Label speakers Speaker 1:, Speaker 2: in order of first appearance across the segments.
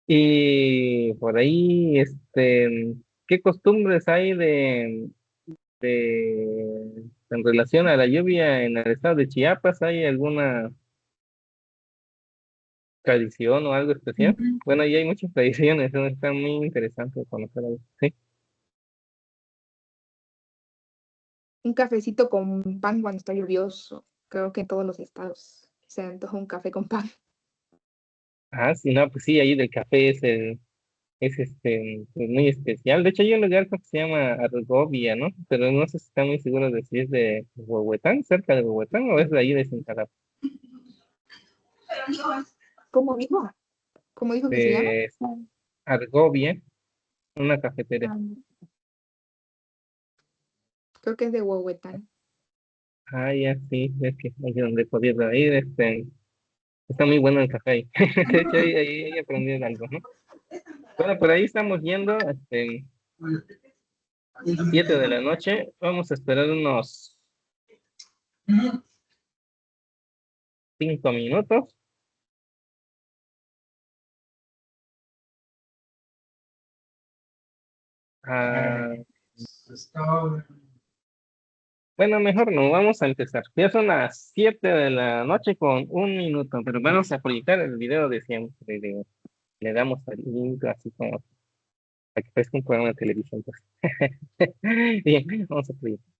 Speaker 1: Y por ahí, ¿qué costumbres hay en relación a la lluvia en el estado de Chiapas? ¿Hay alguna tradición o algo especial? Bueno, ahí hay muchas tradiciones, ¿no? Está muy interesante conocer algo. Sí.
Speaker 2: Un cafecito con pan cuando está lluvioso. Creo que en todos los estados se antoja un café con pan.
Speaker 1: Ah, sí, no, pues sí, ahí del café es pues, muy especial. De hecho, hay un lugar que se llama Argovia, ¿no? Pero no sé si está muy seguro de si es de Huehuetán, cerca de Huehuetán, o es de ahí de Cintalapa.
Speaker 2: ¿Cómo dijo? ¿Cómo dijo que se llama?
Speaker 1: De Argovia, una cafetera.
Speaker 2: Ah, creo que es de Huehuetán.
Speaker 1: Ah, ya sí, es que ahí donde he podido ir, está muy bueno el café ahí. De hecho, ahí aprendí algo, ¿no? Bueno, por ahí estamos yendo, 7 de la noche. Vamos a esperar unos 5 minutos. Ah, bueno, mejor no, vamos a empezar. Ya son las 7 de la noche con 1 minuto, pero vamos a proyectar el video de siempre. Le damos al link así como para que parezca un programa de televisión, pues. Bien, vamos a proyectar.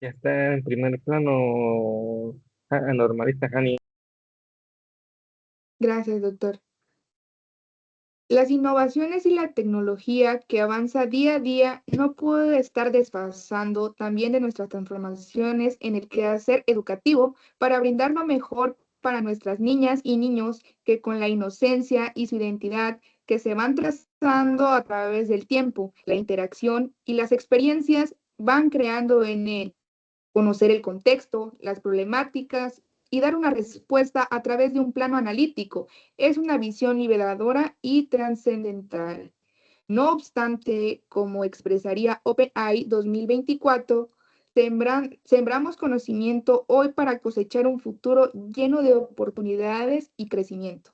Speaker 1: Ya está en primer plano, normalista Hani.
Speaker 2: Gracias, doctor. Las innovaciones y la tecnología que avanza día a día no puede estar desfasando también de nuestras transformaciones en el quehacer educativo para brindar lo mejor para nuestras niñas y niños que con la inocencia y su identidad que se van trazando a través del tiempo, la interacción y las experiencias van creando en él conocer el contexto, las problemáticas y dar una respuesta a través de un plano analítico. Es una visión liberadora y trascendental. No obstante, como expresaría OpenAI 2024, sembramos conocimiento hoy para cosechar un futuro lleno de oportunidades y crecimiento.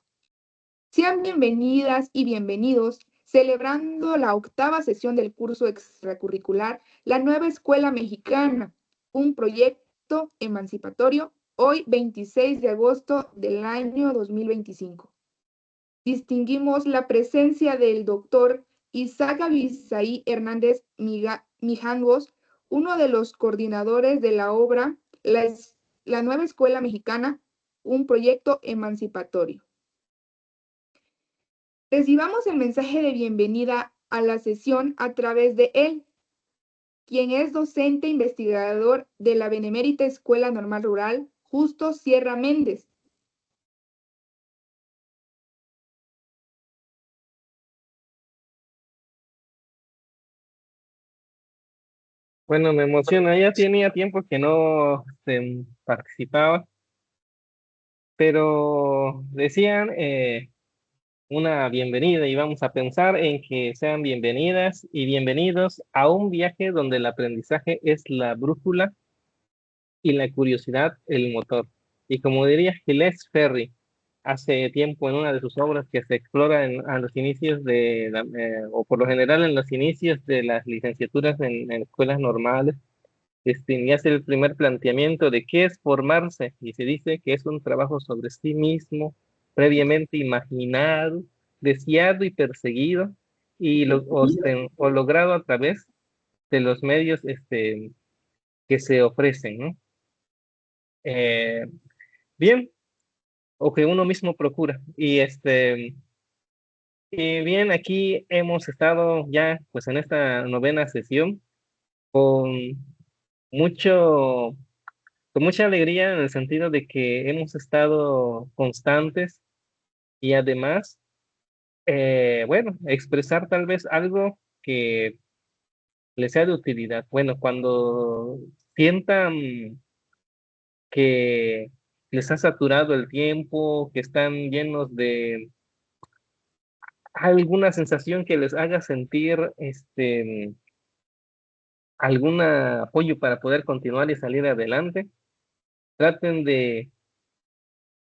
Speaker 2: Sean bienvenidas y bienvenidos celebrando la octava sesión del curso extracurricular La Nueva Escuela Mexicana, un proyecto emancipatorio, hoy 26 de agosto del año 2025. Distinguimos la presencia del doctor Isaac Abisaí Hernández Mijangos, uno de los coordinadores de la obra La Nueva Escuela Mexicana, un proyecto emancipatorio. Recibamos el mensaje de bienvenida a la sesión a través de él, quien es docente investigador de la Benemérita Escuela Normal Rural, Justo Sierra Méndez.
Speaker 1: Bueno, me emociona, ya tenía tiempo que no participaba, pero decían una bienvenida y vamos a pensar en que sean bienvenidas y bienvenidos a un viaje donde el aprendizaje es la brújula y la curiosidad el motor. Y como diría Gilles Ferry hace tiempo en una de sus obras que se explora a los inicios o por lo general en los inicios de las licenciaturas en escuelas normales, y hace el primer planteamiento de qué es formarse, y se dice que es un trabajo sobre sí mismo, previamente imaginado, deseado y perseguido, o logrado a través de los medios que se ofrecen, ¿no? Eh, bien, o que uno mismo procura. Y bien, aquí hemos estado ya pues en esta novena sesión con mucho, con mucha alegría en el sentido de que hemos estado constantes y además, bueno, expresar tal vez algo que les sea de utilidad. Bueno, cuando sientan que les ha saturado el tiempo, que están llenos de alguna sensación que les haga sentir algún apoyo para poder continuar y salir adelante, traten de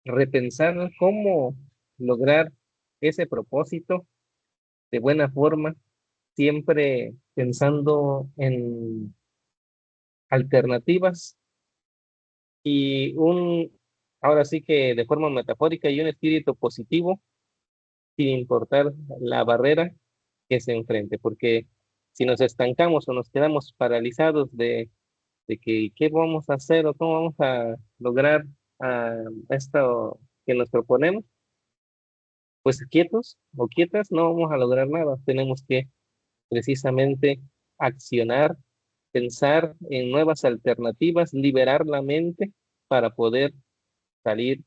Speaker 1: repensar cómo lograr ese propósito de buena forma, siempre pensando en alternativas y ahora sí que de forma metafórica y un espíritu positivo, sin importar la barrera que se enfrente, porque si nos estancamos o nos quedamos paralizados de que qué vamos a hacer o cómo vamos a lograr esto que nos proponemos, pues quietos o quietas no vamos a lograr nada. Tenemos que precisamente accionar, pensar en nuevas alternativas, liberar la mente para poder salir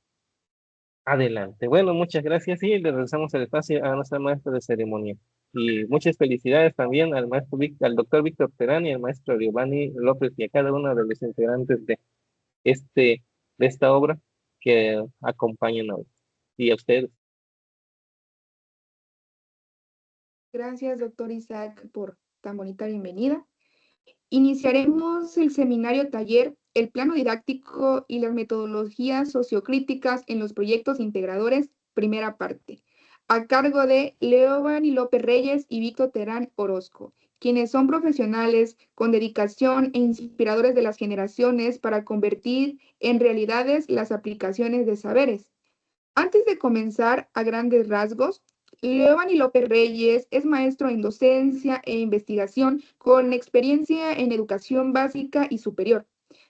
Speaker 1: adelante. Bueno, muchas gracias y le regresamos el espacio a nuestra maestra de ceremonia. Y muchas felicidades también al maestro al doctor Víctor Terán y al maestro Giovanni López y a cada uno de los integrantes este, de esta obra que acompañan hoy. Y a ustedes.
Speaker 2: Gracias, doctor Isaac, por tan bonita bienvenida. Iniciaremos el seminario taller, el plano didáctico y las metodologías sociocríticas en los proyectos integradores, primera parte, a cargo de Leoban y López Reyes y Víctor Terán Orozco, quienes son profesionales con dedicación e inspiradores de las generaciones para convertir en realidades las aplicaciones de saberes. Antes de comenzar a grandes rasgos, Leovani López Reyes es maestro en docencia e investigación con experiencia en educación básica y superior.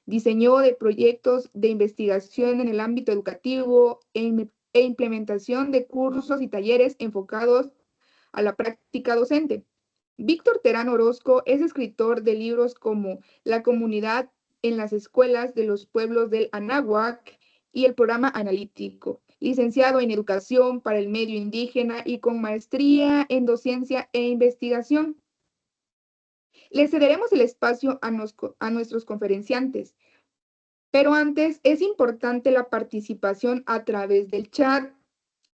Speaker 2: Diseñó de proyectos de investigación en el ámbito educativo e implementación de cursos y talleres enfocados a la práctica docente. Víctor Terán Orozco es escritor de libros como La comunidad en las escuelas de los pueblos del Anáhuac y el programa analítico, licenciado en educación para el medio indígena y con maestría en docencia e investigación. Le cederemos el espacio a nuestros conferenciantes, pero antes es importante la participación a través del chat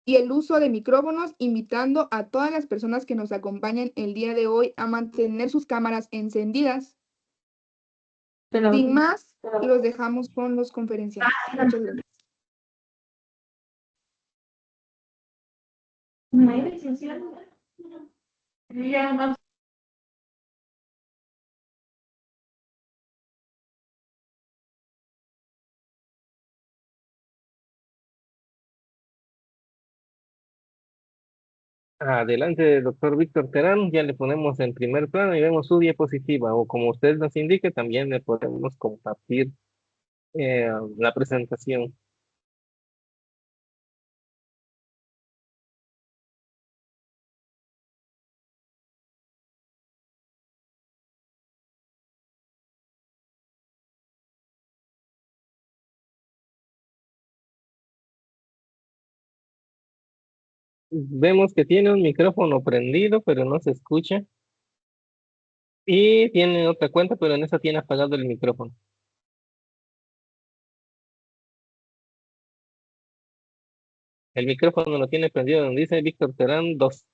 Speaker 2: y el uso de micrófonos, invitando a todas las personas que nos acompañan el día de hoy a mantener sus cámaras encendidas. Sin más, los dejamos con los conferenciantes. Muchas gracias.
Speaker 1: Adelante, doctor Víctor Terán, ya le ponemos en primer plano y vemos su diapositiva, o como usted nos indique, también le podemos compartir la presentación. Vemos que tiene un micrófono prendido, pero no se escucha. Y tiene otra cuenta, pero en esa tiene apagado el micrófono. El micrófono lo tiene prendido donde dice Víctor Terán 2.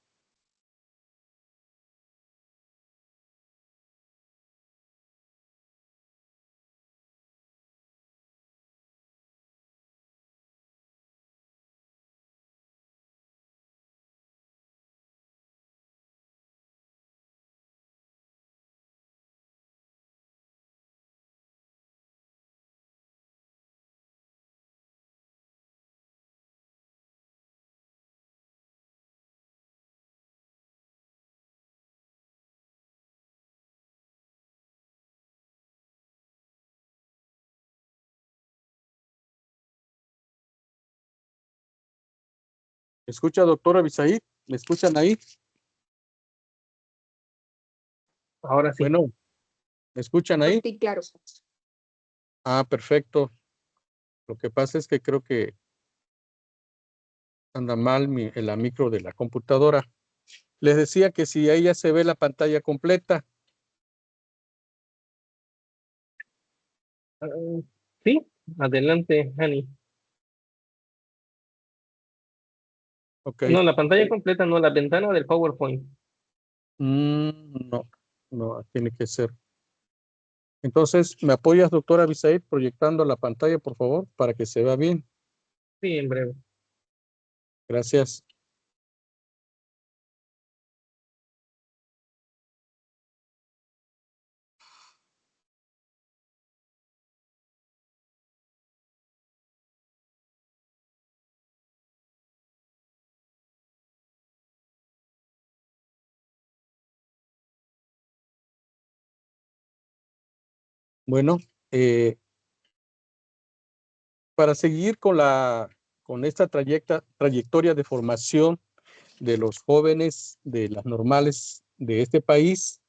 Speaker 3: ¿Me escucha, doctora Bisaid? ¿Me escuchan ahí?
Speaker 1: Ahora sí.
Speaker 3: Bueno, ¿me escuchan ahí?
Speaker 2: Sí, claro.
Speaker 3: Ah, perfecto. Lo que pasa es que creo que anda mal la micro de la computadora. Les decía que si ahí ya se ve la pantalla completa.
Speaker 1: Ah, sí, adelante, Hani.
Speaker 3: Ok.
Speaker 1: No, la pantalla completa, no, la ventana del PowerPoint.
Speaker 3: No, no, tiene que ser. Entonces, ¿me apoyas, doctora Bisaid, proyectando la pantalla, por favor, para que se vea bien?
Speaker 1: Sí, en breve.
Speaker 3: Gracias. Bueno, para seguir con esta trayectoria de formación de los jóvenes de las normales de este país,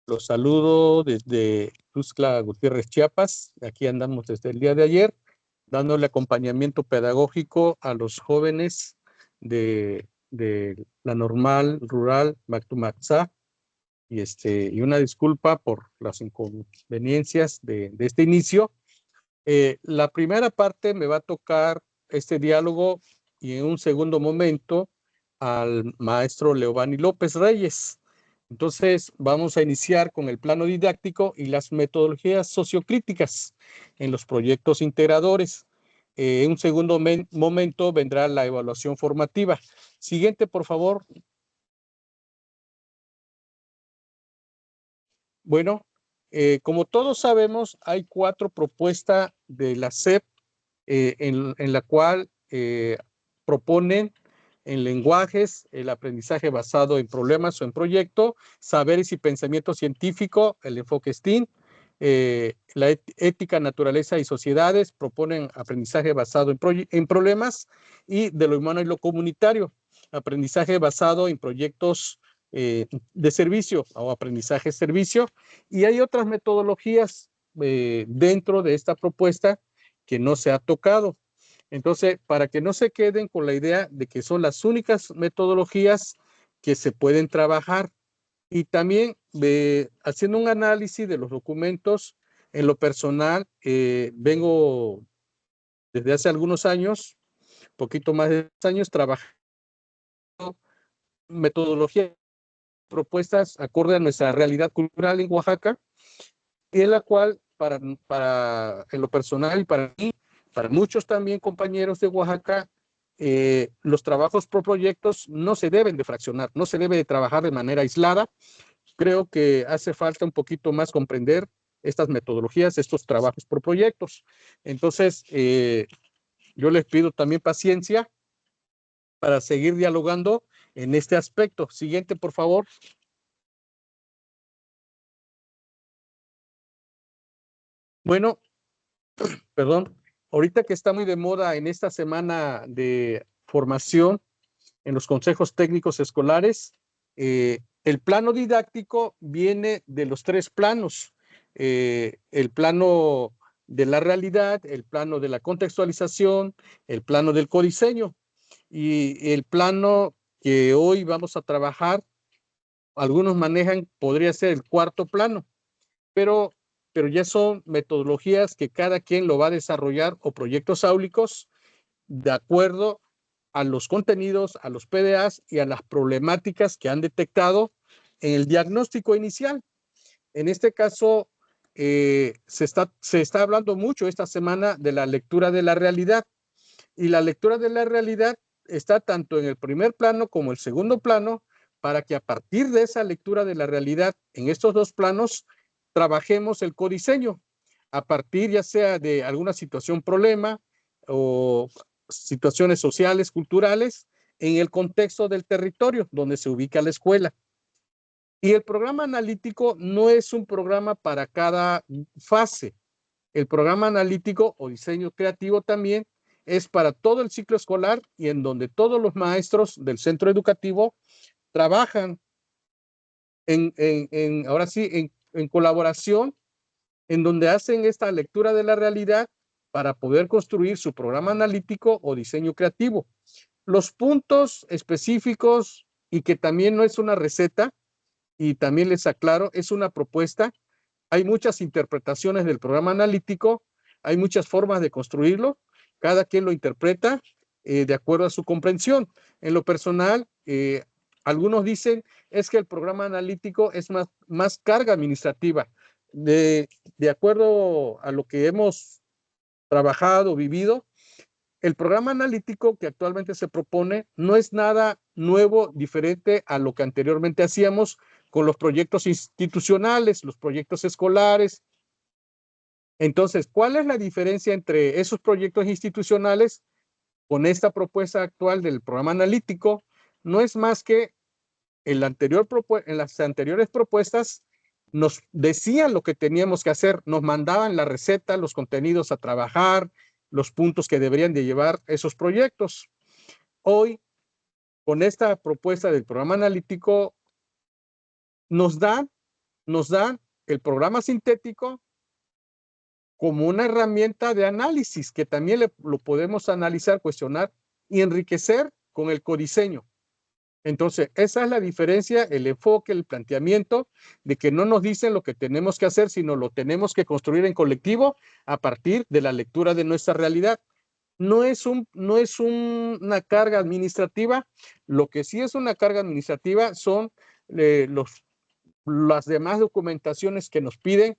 Speaker 3: los saludo desde Tuxtla Gutiérrez, Chiapas. Aquí andamos desde el día de ayer, dándole acompañamiento pedagógico a los jóvenes de la normal rural Mactumaxá. Y una disculpa por las inconveniencias de este inicio. La primera parte me va a tocar este diálogo y en un segundo momento al maestro Leovani López Reyes. Entonces, vamos a iniciar con el plano didáctico y las metodologías sociocríticas en los proyectos integradores. En un segundo momento vendrá la evaluación formativa. Siguiente, por favor. Bueno, como todos sabemos, hay 4 propuestas de la SEP en la cual proponen en lenguajes el aprendizaje basado en problemas o en proyecto, saberes y pensamiento científico, el enfoque STEAM, la ética, naturaleza y sociedades proponen aprendizaje basado en problemas, y de lo humano y lo comunitario, aprendizaje basado en proyectos de servicio o aprendizaje servicio. Y hay otras metodologías dentro de esta propuesta que no se ha tocado. Entonces, para que no se queden con la idea de que son las únicas metodologías que se pueden trabajar, y también haciendo un análisis de los documentos, en lo personal, vengo desde hace algunos años, poquito más de 10 años, trabajando metodologías propuestas acorde a nuestra realidad cultural en Oaxaca, y en la cual en lo personal y para mí, para muchos también compañeros de Oaxaca, los trabajos por proyectos no se deben de fraccionar, no se debe de trabajar de manera aislada. Creo que hace falta un poquito más comprender estas metodologías, estos trabajos por proyectos. Entonces, yo les pido también paciencia para seguir dialogando en este aspecto. Siguiente, por favor. Bueno, perdón, ahorita que está muy de moda en esta semana de formación en los consejos técnicos escolares, el plano didáctico viene de los 3 planos, el plano de la realidad, el plano de la contextualización, el plano del codiseño, y el plano que hoy vamos a trabajar, algunos manejan, podría ser el 4º plano, pero ya son metodologías que cada quien lo va a desarrollar, o proyectos áulicos, de acuerdo a los contenidos, a los PDAs y a las problemáticas que han detectado en el diagnóstico inicial. En este caso, se está hablando mucho esta semana de la lectura de la realidad, y la lectura de la realidad está tanto en el primer plano como el segundo plano, para que a partir de esa lectura de la realidad en estos 2 planos trabajemos el codiseño a partir ya sea de alguna situación problema o situaciones sociales, culturales, en el contexto del territorio donde se ubica la escuela. Y el programa analítico no es un programa para cada fase. El programa analítico o diseño creativo también es para todo el ciclo escolar y en donde todos los maestros del centro educativo trabajan ahora sí, en colaboración, en donde hacen esta lectura de la realidad para poder construir su programa analítico o diseño creativo. Los puntos específicos, y que también no es una receta, y también les aclaro, es una propuesta. Hay muchas interpretaciones del programa analítico, hay muchas formas de construirlo, cada quien lo interpreta de acuerdo a su comprensión. En lo personal, algunos dicen es que el programa analítico es más carga administrativa. De acuerdo a lo que hemos trabajado, vivido, el programa analítico que actualmente se propone no es nada nuevo, diferente a lo que anteriormente hacíamos con los proyectos institucionales, los proyectos escolares. Entonces, ¿cuál es la diferencia entre esos proyectos institucionales con esta propuesta actual del programa analítico? No es más que en las anteriores propuestas nos decían lo que teníamos que hacer, nos mandaban la receta, los contenidos a trabajar, los puntos que deberían de llevar esos proyectos. Hoy, con esta propuesta del programa analítico, nos dan el programa sintético como una herramienta de análisis que también lo podemos analizar, cuestionar y enriquecer con el codiseño. Entonces, esa es la diferencia, el enfoque, el planteamiento de que no nos dicen lo que tenemos que hacer, sino lo tenemos que construir en colectivo a partir de la lectura de nuestra realidad. No es una carga administrativa, lo que sí es una carga administrativa son las demás documentaciones que nos piden,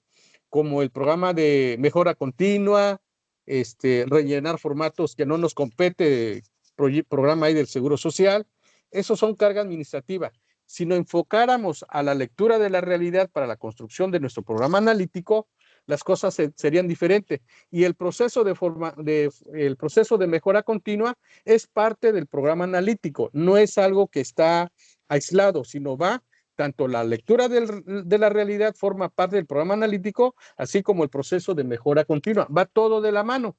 Speaker 3: como el programa de mejora continua, rellenar formatos que no nos compete, programa ahí del Seguro Social. Esos son carga administrativa. Si nos enfocáramos a la lectura de la realidad para la construcción de nuestro programa analítico, las cosas serían diferentes. Y el proceso de mejora continua es parte del programa analítico. No es algo que está aislado, sino va tanto la lectura de la realidad forma parte del programa analítico, así como el proceso de mejora continua. Va todo de la mano.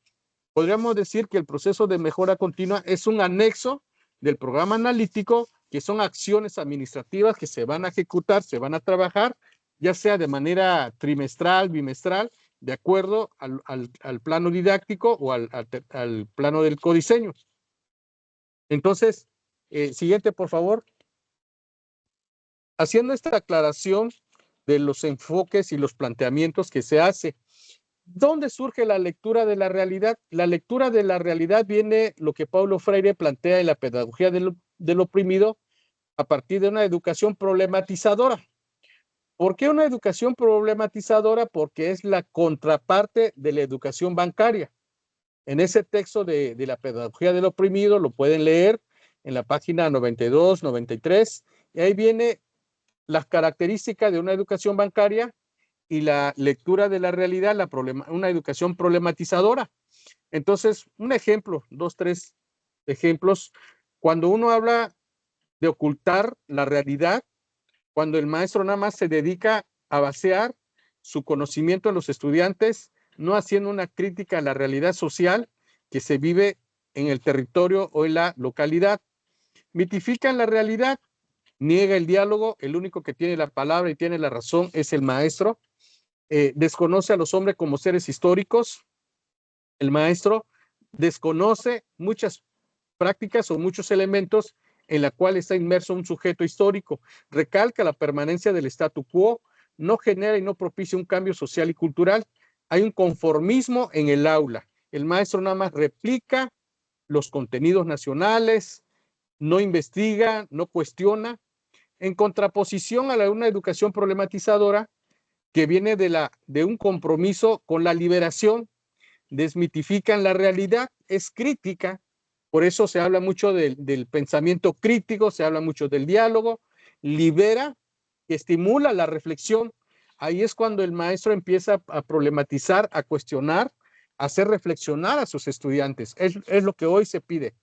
Speaker 3: Podríamos decir que el proceso de mejora continua es un anexo del programa analítico, que son acciones administrativas que se van a ejecutar, se van a trabajar, ya sea de manera trimestral, bimestral, de acuerdo al plano didáctico o al plano del codiseño. Entonces, siguiente, por favor. Haciendo esta aclaración de los enfoques y los planteamientos que se hace, ¿dónde surge la lectura de la realidad? La lectura de la realidad viene lo que Paulo Freire plantea en la pedagogía del oprimido a partir de una educación problematizadora. ¿Por qué una educación problematizadora? Porque es la contraparte de la educación bancaria. En ese texto de la pedagogía del oprimido lo pueden leer en la página 92, 93, y ahí viene las características de una educación bancaria y la lectura de la realidad, una educación problematizadora. Entonces, un ejemplo, 2, 3 ejemplos. Cuando uno habla de ocultar la realidad, cuando el maestro nada más se dedica a vaciar su conocimiento en los estudiantes, no haciendo una crítica a la realidad social que se vive en el territorio o en la localidad. Mitifican la realidad, niega el diálogo, el único que tiene la palabra y tiene la razón es el maestro. Desconoce a los hombres como seres históricos. El maestro desconoce muchas prácticas o muchos elementos en la cual está inmerso un sujeto histórico. Recalca la permanencia del statu quo, no genera y no propicia un cambio social y cultural. Hay un conformismo en el aula. El maestro nada más replica los contenidos nacionales, no investiga, no cuestiona, en contraposición a una educación problematizadora que viene de un compromiso con la liberación. Desmitifican la realidad, es crítica, por eso se habla mucho del pensamiento crítico, se habla mucho del diálogo, libera, estimula la reflexión. Ahí es cuando el maestro empieza a problematizar, a cuestionar, a hacer reflexionar a sus estudiantes. Es lo que hoy se pide.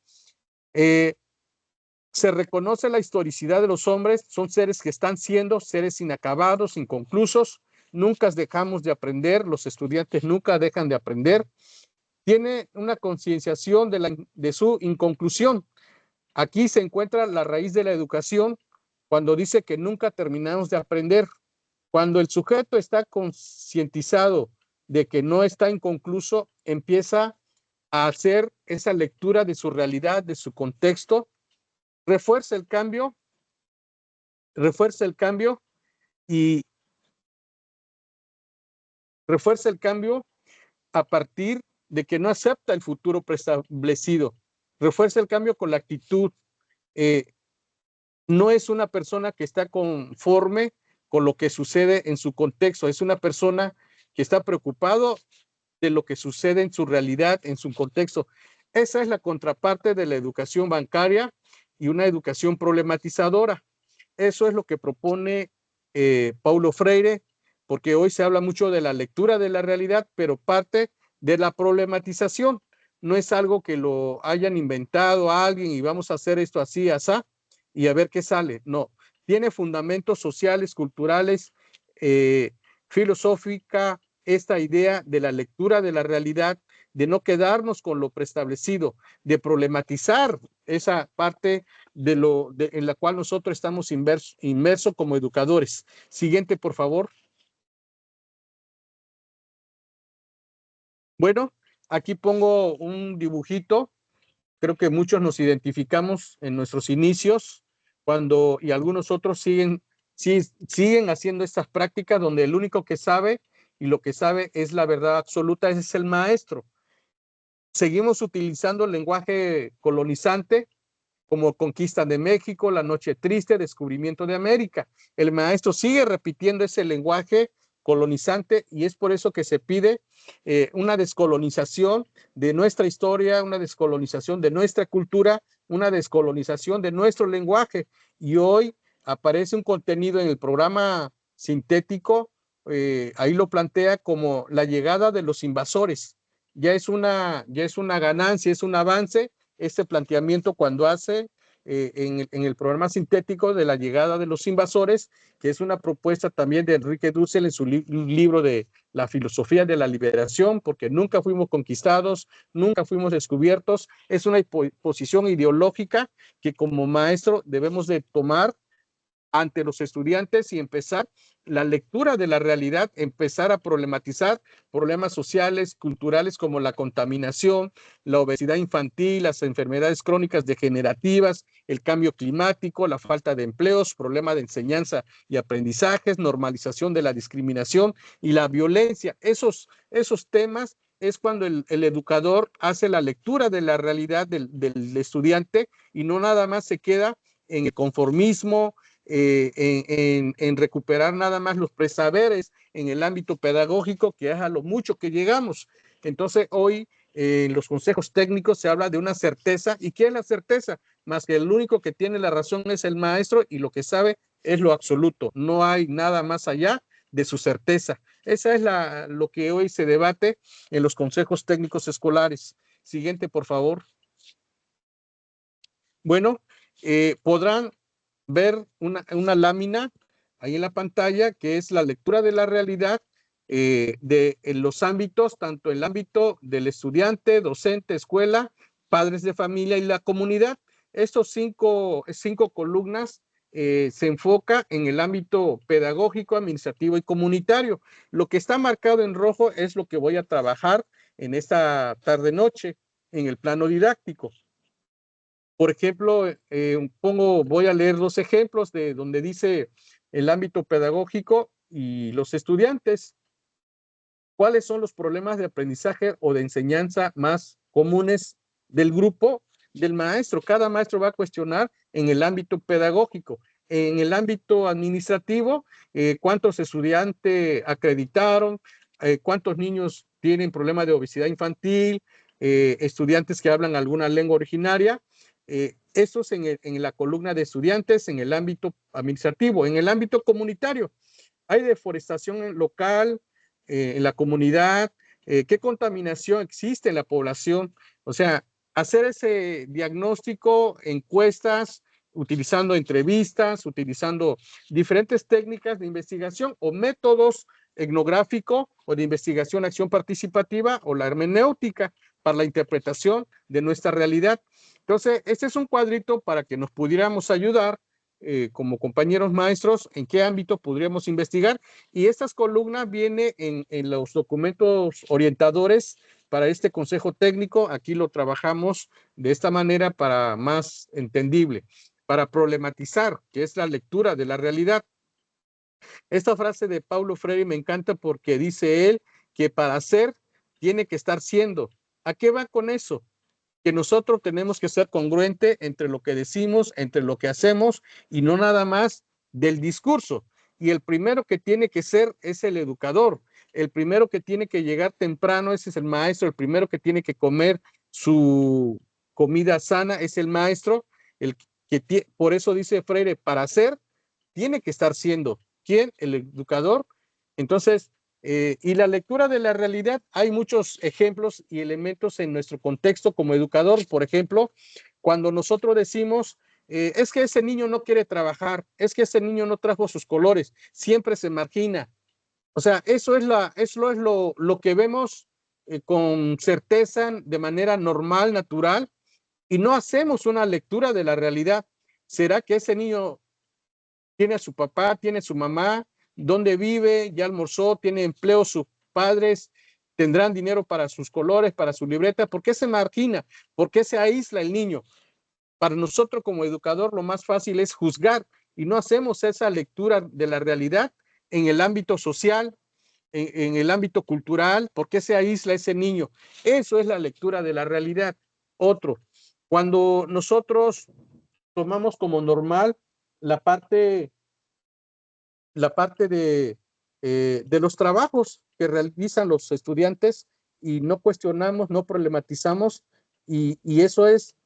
Speaker 3: Se reconoce la historicidad de los hombres, son seres que están siendo seres inacabados, inconclusos, nunca dejamos de aprender, los estudiantes nunca dejan de aprender. tiene una concienciación de su inconclusión. Aquí se encuentra la raíz de la educación cuando dice que nunca terminamos de aprender. Cuando el sujeto está concientizado de que no está inconcluso, empieza a hacer esa lectura de su realidad, de su contexto, refuerza el cambio y refuerza el cambio a partir de que no acepta el futuro preestablecido. Refuerza el cambio con la actitud. No es una persona que está conforme con lo que sucede en su contexto, es una persona que está preocupado de lo que sucede en su realidad, en su contexto. Esa es la contraparte de la educación bancaria y una educación problematizadora. Eso es lo que propone Paulo Freire, porque hoy se habla mucho de la lectura de la realidad, pero parte de la problematización. No es algo que lo hayan inventado a alguien y vamos a hacer esto así, así, y a ver qué sale. No, tiene fundamentos sociales, culturales, filosófica, esta idea de la lectura de la realidad, de no quedarnos con lo preestablecido, de problematizar esa parte en la cual nosotros estamos inmersos como educadores. Siguiente, por favor. Bueno, aquí pongo un dibujito. Creo que muchos nos identificamos en nuestros inicios y algunos otros siguen haciendo estas prácticas donde el único que sabe y lo que sabe es la verdad absoluta, ese es el maestro. Seguimos utilizando el lenguaje colonizante como Conquista de México, La Noche Triste, Descubrimiento de América. El maestro sigue repitiendo ese lenguaje colonizante y es por eso que se pide una descolonización de nuestra historia, una descolonización de nuestra cultura, una descolonización de nuestro lenguaje. Y hoy aparece un contenido en el programa sintético, ahí lo plantea como la llegada de los invasores. Ya es una ganancia, es un avance este planteamiento cuando hace en el programa sintético de la llegada de los invasores, que es una propuesta también de Enrique Dussel en su libro de La filosofía de la liberación, porque nunca fuimos conquistados, nunca fuimos descubiertos. Es una posición ideológica que como maestro debemos de tomar ante los estudiantes y empezar la lectura de la realidad, empezar a problematizar problemas sociales, culturales como la contaminación, la obesidad infantil, las enfermedades crónicas degenerativas, el cambio climático, la falta de empleos, problema de enseñanza y aprendizajes, normalización de la discriminación y la violencia. Esos temas es cuando el educador hace la lectura de la realidad del estudiante y no nada más se queda en el conformismo, en recuperar nada más los presaberes en el ámbito pedagógico, que es a lo mucho que llegamos. Entonces hoy en los consejos técnicos se habla de una certeza. ¿Y qué es la certeza? Más que el único que tiene la razón es el maestro y lo que sabe es lo absoluto. No hay nada más allá de su certeza. Esa es lo que hoy se debate en los consejos técnicos escolares. Siguiente, por favor. Bueno, podrán ver una lámina ahí en la pantalla que es la lectura de la realidad en los ámbitos, tanto el ámbito del estudiante, docente, escuela, padres de familia y la comunidad. Estos cinco columnas se enfoca en el ámbito pedagógico, administrativo y comunitario. Lo que está marcado en rojo es lo que voy a trabajar en esta tarde-noche en el plano didáctico. Por ejemplo, voy a leer dos ejemplos de donde dice el ámbito pedagógico y los estudiantes. ¿Cuáles son los problemas de aprendizaje o de enseñanza más comunes del grupo del maestro? Cada maestro va a cuestionar en el ámbito pedagógico. En el ámbito administrativo, ¿cuántos estudiantes acreditaron? ¿Cuántos niños tienen problemas de obesidad infantil? Estudiantes que hablan alguna lengua originaria. Eso es en la columna de estudiantes, en el ámbito administrativo. En el ámbito comunitario, hay deforestación local, en la comunidad, qué contaminación existe en la población. O sea, hacer ese diagnóstico, encuestas, utilizando entrevistas, utilizando diferentes técnicas de investigación o métodos etnográficos o de investigación, acción participativa o la hermenéutica, para la interpretación de nuestra realidad. Entonces, este es un cuadrito para que nos pudiéramos ayudar como compañeros maestros en qué ámbito podríamos investigar. Y estas columnas vienen en los documentos orientadores para este consejo técnico. Aquí lo trabajamos de esta manera para más entendible, para problematizar, que es la lectura de la realidad. Esta frase de Paulo Freire me encanta porque dice él que para ser tiene que estar siendo. ¿A qué va con eso? Que nosotros tenemos que ser congruente entre lo que decimos, entre lo que hacemos y no nada más del discurso. Y el primero que tiene que ser es el educador. El primero que tiene que llegar temprano ese es el maestro. El primero que tiene que comer su comida sana es el maestro. Por eso dice Freire, para ser tiene que estar siendo. ¿Quién? El educador. Entonces, y la lectura de la realidad, hay muchos ejemplos y elementos en nuestro contexto como educador. Por ejemplo, cuando nosotros decimos, es que ese niño no quiere trabajar, es que ese niño no trajo sus colores, siempre se margina. O sea, eso es lo que vemos con certeza, de manera normal, natural, y no hacemos una lectura de la realidad. ¿Será que ese niño tiene a su papá, tiene a su mamá, dónde vive, ya almorzó, tiene empleo sus padres, tendrán dinero para sus colores, para su libreta? ¿Por qué se margina? ¿Por qué se aísla el niño? Para nosotros como educador lo más fácil es juzgar y no hacemos esa lectura de la realidad en el ámbito social, en el ámbito cultural. ¿Por qué se aísla ese niño? Eso es la lectura de la realidad. Otro, cuando nosotros tomamos como normal la parte de los trabajos que realizan los estudiantes y no cuestionamos, no problematizamos, y eso es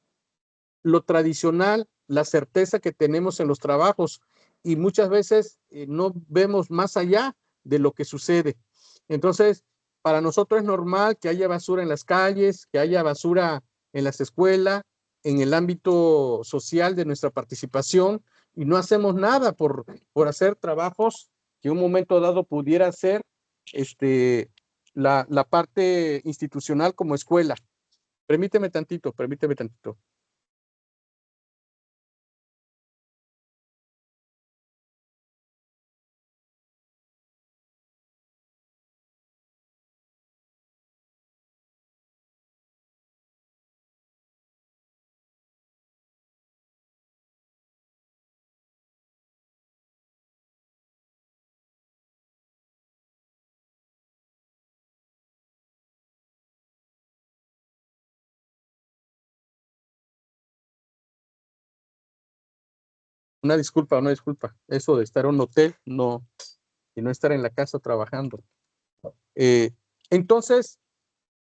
Speaker 3: lo tradicional, la certeza que tenemos en los trabajos, y muchas veces no vemos más allá de lo que sucede. Entonces, para nosotros es normal que haya basura en las calles, que haya basura en las escuelas, en el ámbito social de nuestra participación, y no hacemos nada por hacer trabajos que en un momento dado pudiera ser la parte institucional como escuela. Permíteme tantito, permíteme tantito. Una disculpa. Eso de estar en un hotel, no, y no estar en la casa trabajando. Entonces,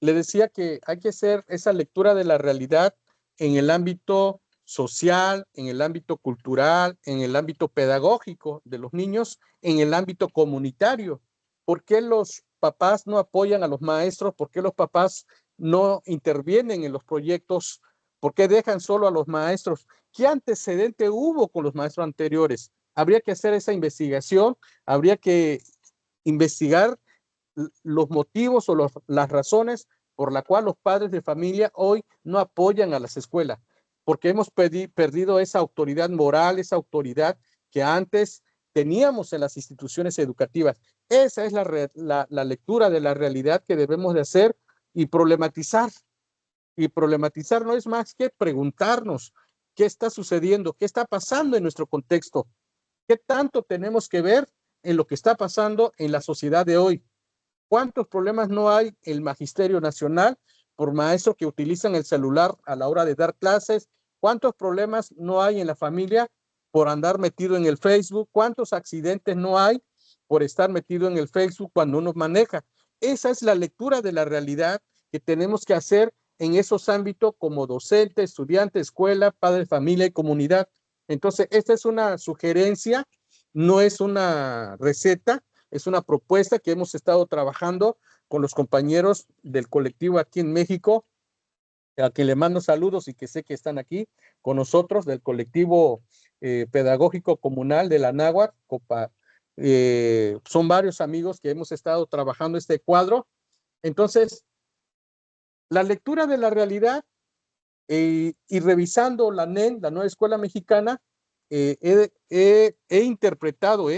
Speaker 3: le decía que hay que hacer esa lectura de la realidad en el ámbito social, en el ámbito cultural, en el ámbito pedagógico de los niños, en el ámbito comunitario. ¿Por qué los papás no apoyan a los maestros? ¿Por qué los papás no intervienen en los proyectos? ¿Por qué dejan solo a los maestros? ¿Qué antecedente hubo con los maestros anteriores? Habría que hacer esa investigación, habría que investigar los motivos o las razones por la cual los padres de familia hoy no apoyan a las escuelas, porque hemos perdido esa autoridad moral, esa autoridad que antes teníamos en las instituciones educativas. Esa es la lectura de la realidad que debemos de hacer y problematizar. Y problematizar no es más que preguntarnos qué está sucediendo, qué está pasando en nuestro contexto, qué tanto tenemos que ver en lo que está pasando en la sociedad de hoy. ¿Cuántos problemas no hay en el Magisterio Nacional por maestros que utilizan el celular a la hora de dar clases? ¿Cuántos problemas no hay en la familia por andar metido en el Facebook? ¿Cuántos accidentes no hay por estar metido en el Facebook cuando uno maneja? Esa es la lectura de la realidad que tenemos que hacer en esos ámbitos como docente, estudiante, escuela, padre, familia y comunidad. Entonces, esta es una sugerencia, no es una receta, es una propuesta que hemos estado trabajando con los compañeros del colectivo aquí en México, a quien le mando saludos y que sé que están aquí con nosotros, del colectivo pedagógico comunal de la Náhuatl. Son varios amigos que hemos estado trabajando este cuadro. Entonces, la lectura de la realidad y revisando la NEM, la Nueva Escuela Mexicana, he interpretado,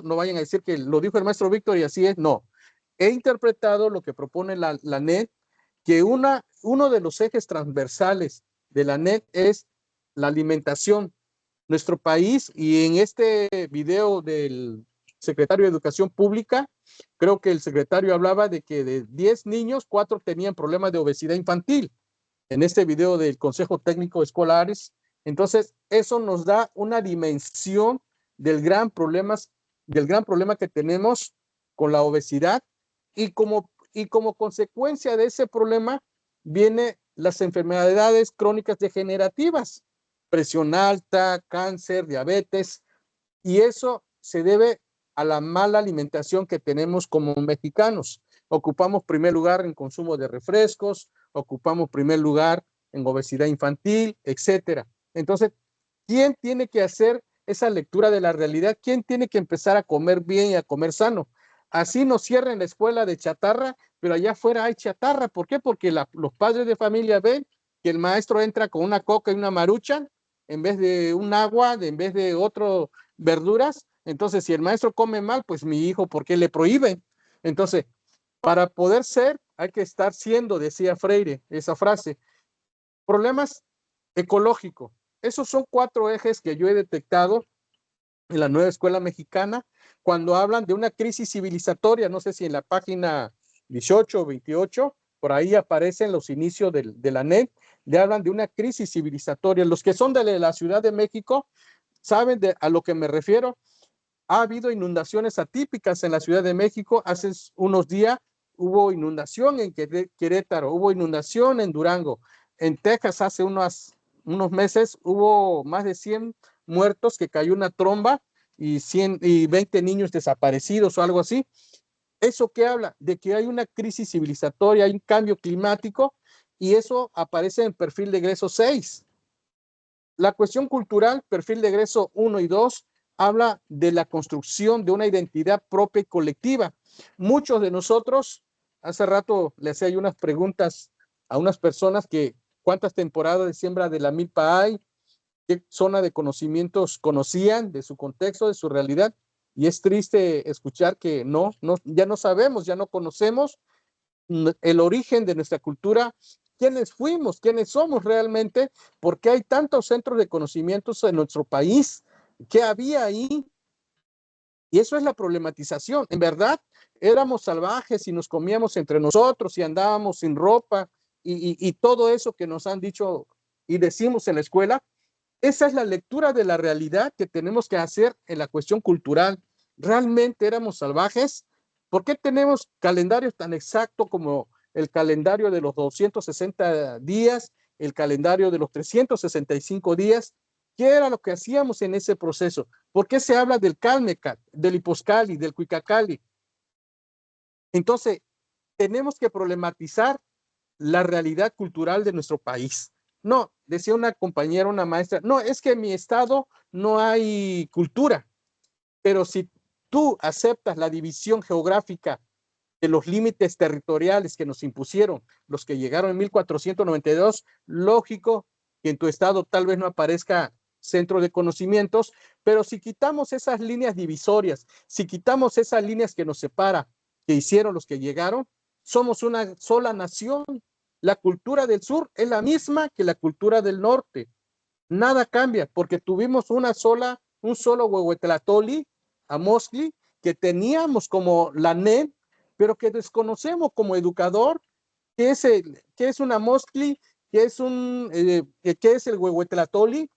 Speaker 3: no vayan a decir que lo dijo el maestro Víctor y así es, no. He interpretado lo que propone la NEM, que uno de los ejes transversales de la NEM es la alimentación. Nuestro país, y en este video del secretario de Educación Pública, creo que el secretario hablaba de que de 10 niños, 4 tenían problemas de obesidad infantil. En este video del Consejo Técnico Escolares. Entonces, eso nos da una dimensión del gran problema que tenemos con la obesidad, y como consecuencia de ese problema vienen las enfermedades crónicas degenerativas, presión alta, cáncer, diabetes, y eso se debe a la mala alimentación que tenemos como mexicanos. Ocupamos primer lugar en consumo de refrescos, ocupamos primer lugar en obesidad infantil, etcétera. Entonces, ¿quién tiene que hacer esa lectura de la realidad? ¿Quién tiene que empezar a comer bien y a comer sano? Así nos cierren la escuela de chatarra, pero allá afuera hay chatarra. ¿Por qué? Porque los padres de familia ven que el maestro entra con una coca y una maruchan en vez de un agua, en vez de otro verduras. Entonces, si el maestro come mal, pues mi hijo, ¿por qué le prohíben? Entonces, para poder ser, hay que estar siendo, decía Freire, esa frase. Problemas ecológicos. Esos son 4 ejes que yo he detectado en la Nueva Escuela Mexicana cuando hablan de una crisis civilizatoria. No sé si en la página 18 o 28, por ahí aparecen los inicios de la NEM, le hablan de una crisis civilizatoria. Los que son de la Ciudad de México saben a lo que me refiero. Ha habido inundaciones atípicas en la Ciudad de México. Hace unos días hubo inundación en Querétaro, hubo inundación en Durango. En Texas hace unos meses hubo más de 100 muertos, que cayó una tromba y 20 niños desaparecidos o algo así. ¿Eso qué habla? De que hay una crisis civilizatoria, hay un cambio climático, y eso aparece en perfil de egreso 6. La cuestión cultural, perfil de egreso 1 y 2, habla de la construcción de una identidad propia y colectiva. Muchos de nosotros, hace rato le hacía yo unas preguntas a unas personas que cuántas temporadas de siembra de la milpa hay, qué zona de conocimientos conocían, de su contexto, de su realidad, y es triste escuchar que ya no sabemos, ya no conocemos el origen de nuestra cultura, quiénes fuimos, quiénes somos realmente, por qué hay tantos centros de conocimientos en nuestro país, qué había ahí. Y eso es la problematización. En verdad, éramos salvajes y nos comíamos entre nosotros y andábamos sin ropa y todo eso que nos han dicho y decimos en la escuela. Esa es la lectura de la realidad que tenemos que hacer en la cuestión cultural. ¿Realmente éramos salvajes? ¿Por qué tenemos calendarios tan exactos como el calendario de los 260 días, el calendario de los 365 días? ¿Qué era lo que hacíamos en ese proceso? ¿Por qué se habla del Calmecat, del Hiposcali, del Cuicacali? Entonces, tenemos que problematizar la realidad cultural de nuestro país. No, decía una compañera, una maestra, no, es que en mi estado no hay cultura, pero si tú aceptas la división geográfica de los límites territoriales que nos impusieron los que llegaron en 1492, lógico que en tu estado tal vez no aparezca centro de conocimientos, pero si quitamos esas líneas divisorias, si quitamos esas líneas que nos separan, que hicieron los que llegaron, somos una sola nación. La cultura del sur es la misma que la cultura del norte. Nada cambia, porque tuvimos un solo Huehuetlatoli, Amoscli, que teníamos como la NEM, pero que desconocemos como educador qué es un Amoscli, qué es el Huehuetlatoli,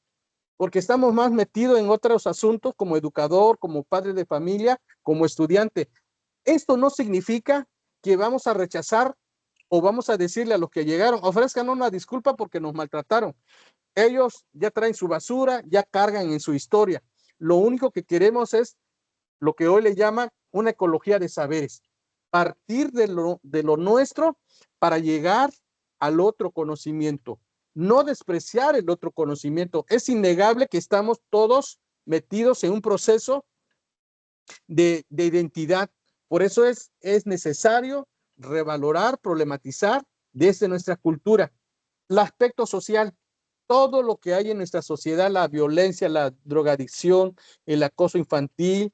Speaker 3: porque estamos más metidos en otros asuntos como educador, como padre de familia, como estudiante. Esto no significa que vamos a rechazar o vamos a decirle a los que llegaron, ofrezcan una disculpa porque nos maltrataron. Ellos ya traen su basura, ya cargan en su historia. Lo único que queremos es lo que hoy le llaman una ecología de saberes. Partir de lo nuestro para llegar al otro conocimiento. No despreciar el otro conocimiento. Es innegable que estamos todos metidos en un proceso de identidad. Por eso es necesario revalorar, problematizar desde nuestra cultura. El aspecto social, todo lo que hay en nuestra sociedad, la violencia, la drogadicción, el acoso infantil,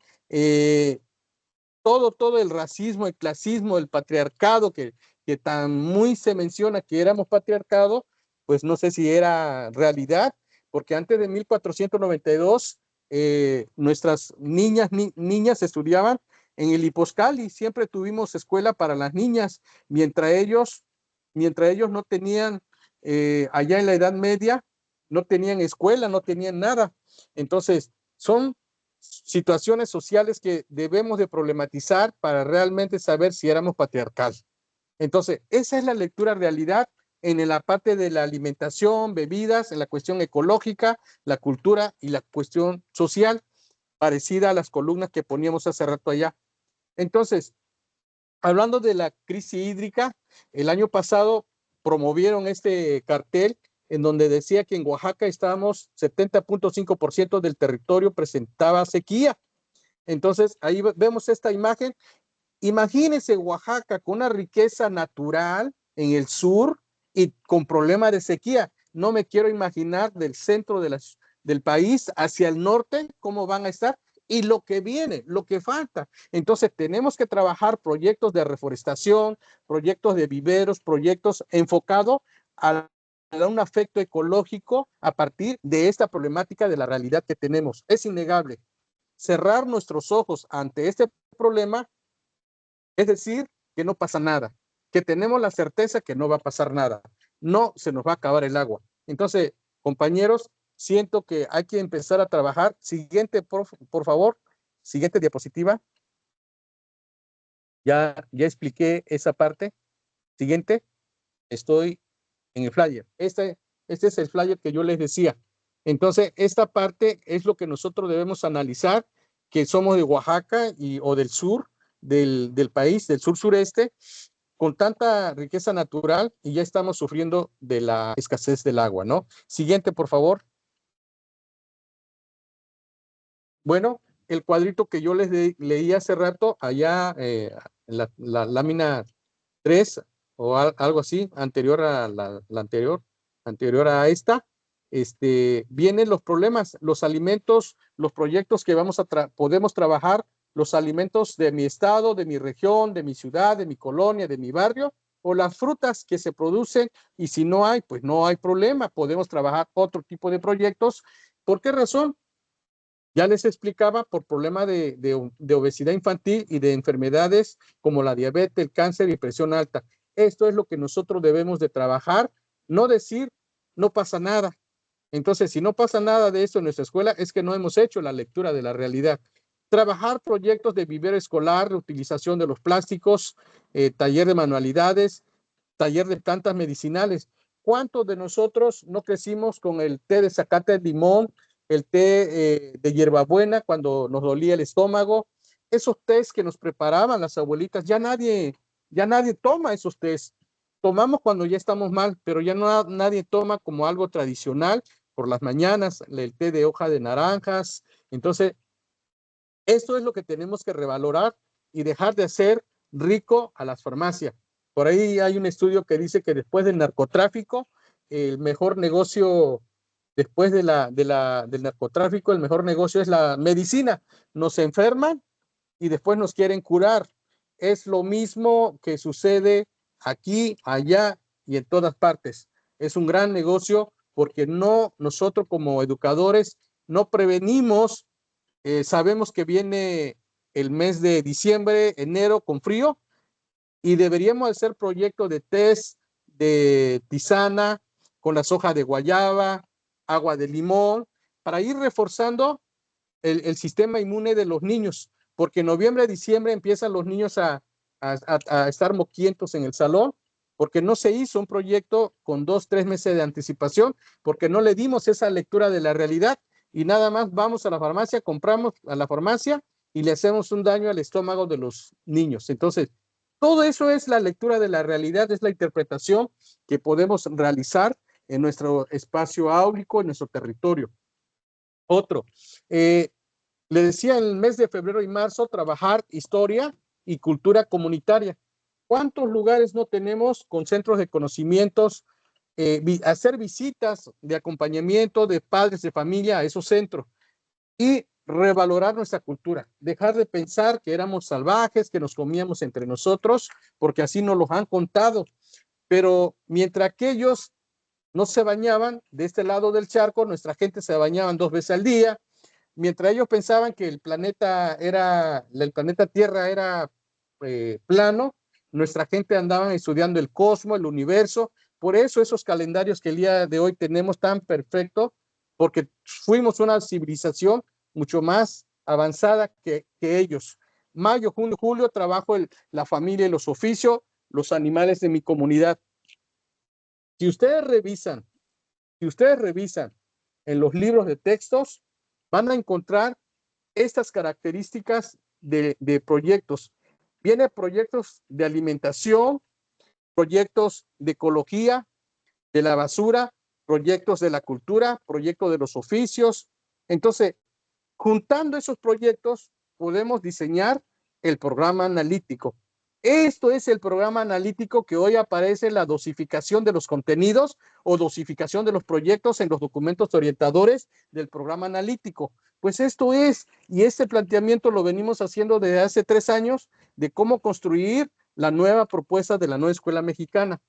Speaker 3: todo el racismo, el clasismo, el patriarcado, que tan muy se menciona que éramos patriarcado, pues no sé si era realidad, porque antes de 1492 nuestras niñas estudiaban en el Hiposcali, siempre tuvimos escuela para las niñas, mientras ellos no tenían, allá en la Edad Media, no tenían escuela, no tenían nada. Entonces, son situaciones sociales que debemos de problematizar para realmente saber si éramos patriarcal. Entonces, esa es la lectura realidad en la parte de la alimentación, bebidas, en la cuestión ecológica, la cultura y la cuestión social, parecida a las columnas que poníamos hace rato allá. Entonces, hablando de la crisis hídrica, el año pasado promovieron este cartel en donde decía que en Oaxaca estábamos 70.5% del territorio presentaba sequía. Entonces, ahí vemos esta imagen. Imagínense Oaxaca con una riqueza natural en el sur y con problemas de sequía. No me quiero imaginar del centro del país hacia el norte cómo van a estar y lo que viene, lo que falta. Entonces tenemos que trabajar proyectos de reforestación, proyectos de viveros, proyectos enfocados a un afecto ecológico a partir de esta problemática de la realidad que tenemos. Es innegable. Cerrar nuestros ojos ante este problema es decir que no pasa nada, que tenemos la certeza que no va a pasar nada, no se nos va a acabar el agua. Entonces, compañeros, siento que hay que empezar a trabajar. Siguiente, por favor, siguiente diapositiva. Ya expliqué esa parte. Siguiente, estoy en el flyer. Este es el flyer que yo les decía. Entonces, esta parte es lo que nosotros debemos analizar, que somos de Oaxaca o del sur del país, del sur-sureste, con tanta riqueza natural y ya estamos sufriendo de la escasez del agua, ¿no? Siguiente, por favor. Bueno, el cuadrito que yo les leí hace rato, allá la lámina 3 o algo así, anterior a la anterior a esta, vienen los problemas, los alimentos, los proyectos que podemos trabajar, los alimentos de mi estado, de mi región, de mi ciudad, de mi colonia, de mi barrio, o las frutas que se producen, y si no hay, pues no hay problema, podemos trabajar otro tipo de proyectos. ¿Por qué razón? Ya les explicaba, por problema de obesidad infantil y de enfermedades como la diabetes, el cáncer y presión alta. Esto es lo que nosotros debemos de trabajar, no decir no pasa nada. Entonces, si no pasa nada de esto en nuestra escuela, es que no hemos hecho la lectura de la realidad. Trabajar proyectos de vivero escolar, reutilización de los plásticos, taller de manualidades, taller de plantas medicinales. ¿Cuántos de nosotros no crecimos con el té de zacate de limón, el té de hierbabuena cuando nos dolía el estómago? Esos tés que nos preparaban las abuelitas, ya nadie toma esos tés. Tomamos cuando ya estamos mal, pero ya nadie toma como algo tradicional por las mañanas, el té de hoja de naranjas. Entonces, esto es lo que tenemos que revalorar y dejar de hacer rico a las farmacias. Por ahí hay un estudio que dice que después del narcotráfico, el mejor negocio, después del narcotráfico, el mejor negocio es la medicina. Nos enferman y después nos quieren curar. Es lo mismo que sucede aquí, allá y en todas partes. Es un gran negocio porque nosotros como educadores no prevenimos. Sabemos que viene el mes de diciembre, enero con frío y deberíamos hacer proyectos de test de tisana con las hojas de guayaba, agua de limón, para ir reforzando el sistema inmune de los niños, porque en noviembre, diciembre empiezan los niños a estar moquientos en el salón, porque no se hizo un proyecto con 2, 3 meses de anticipación, porque no le dimos esa lectura de la realidad y nada más vamos a la farmacia, compramos a la farmacia y le hacemos un daño al estómago de los niños. Entonces, todo eso es la lectura de la realidad, es la interpretación que podemos realizar en nuestro espacio áurico, en nuestro territorio. Otro, le decía en el mes de febrero y marzo trabajar historia y cultura comunitaria. ¿Cuántos lugares no tenemos con centros de conocimientos? Hacer visitas de acompañamiento de padres de familia a esos centros y revalorar nuestra cultura, dejar de pensar que éramos salvajes, que nos comíamos entre nosotros, porque así nos los han contado. Pero mientras aquellos no se bañaban de este lado del charco, nuestra gente se bañaban 2 veces al día. Mientras ellos pensaban que el planeta Tierra era plano, nuestra gente andaba estudiando el cosmos, el universo. Por eso esos calendarios que el día de hoy tenemos tan perfectos, porque fuimos una civilización mucho más avanzada que ellos. Mayo, junio, julio, trabajo la familia y los oficios, los animales de mi comunidad. Si ustedes revisan en los libros de textos, van a encontrar estas características de proyectos. Vienen proyectos de alimentación, proyectos de ecología, de la basura, proyectos de la cultura, proyectos de los oficios. Entonces, juntando esos proyectos, podemos diseñar el programa analítico. Esto es el programa analítico que hoy aparece en la dosificación de los contenidos o dosificación de los proyectos en los documentos orientadores del programa analítico. Pues esto es, y este planteamiento lo venimos haciendo desde hace 3 años, de cómo construir la nueva propuesta de la nueva escuela mexicana.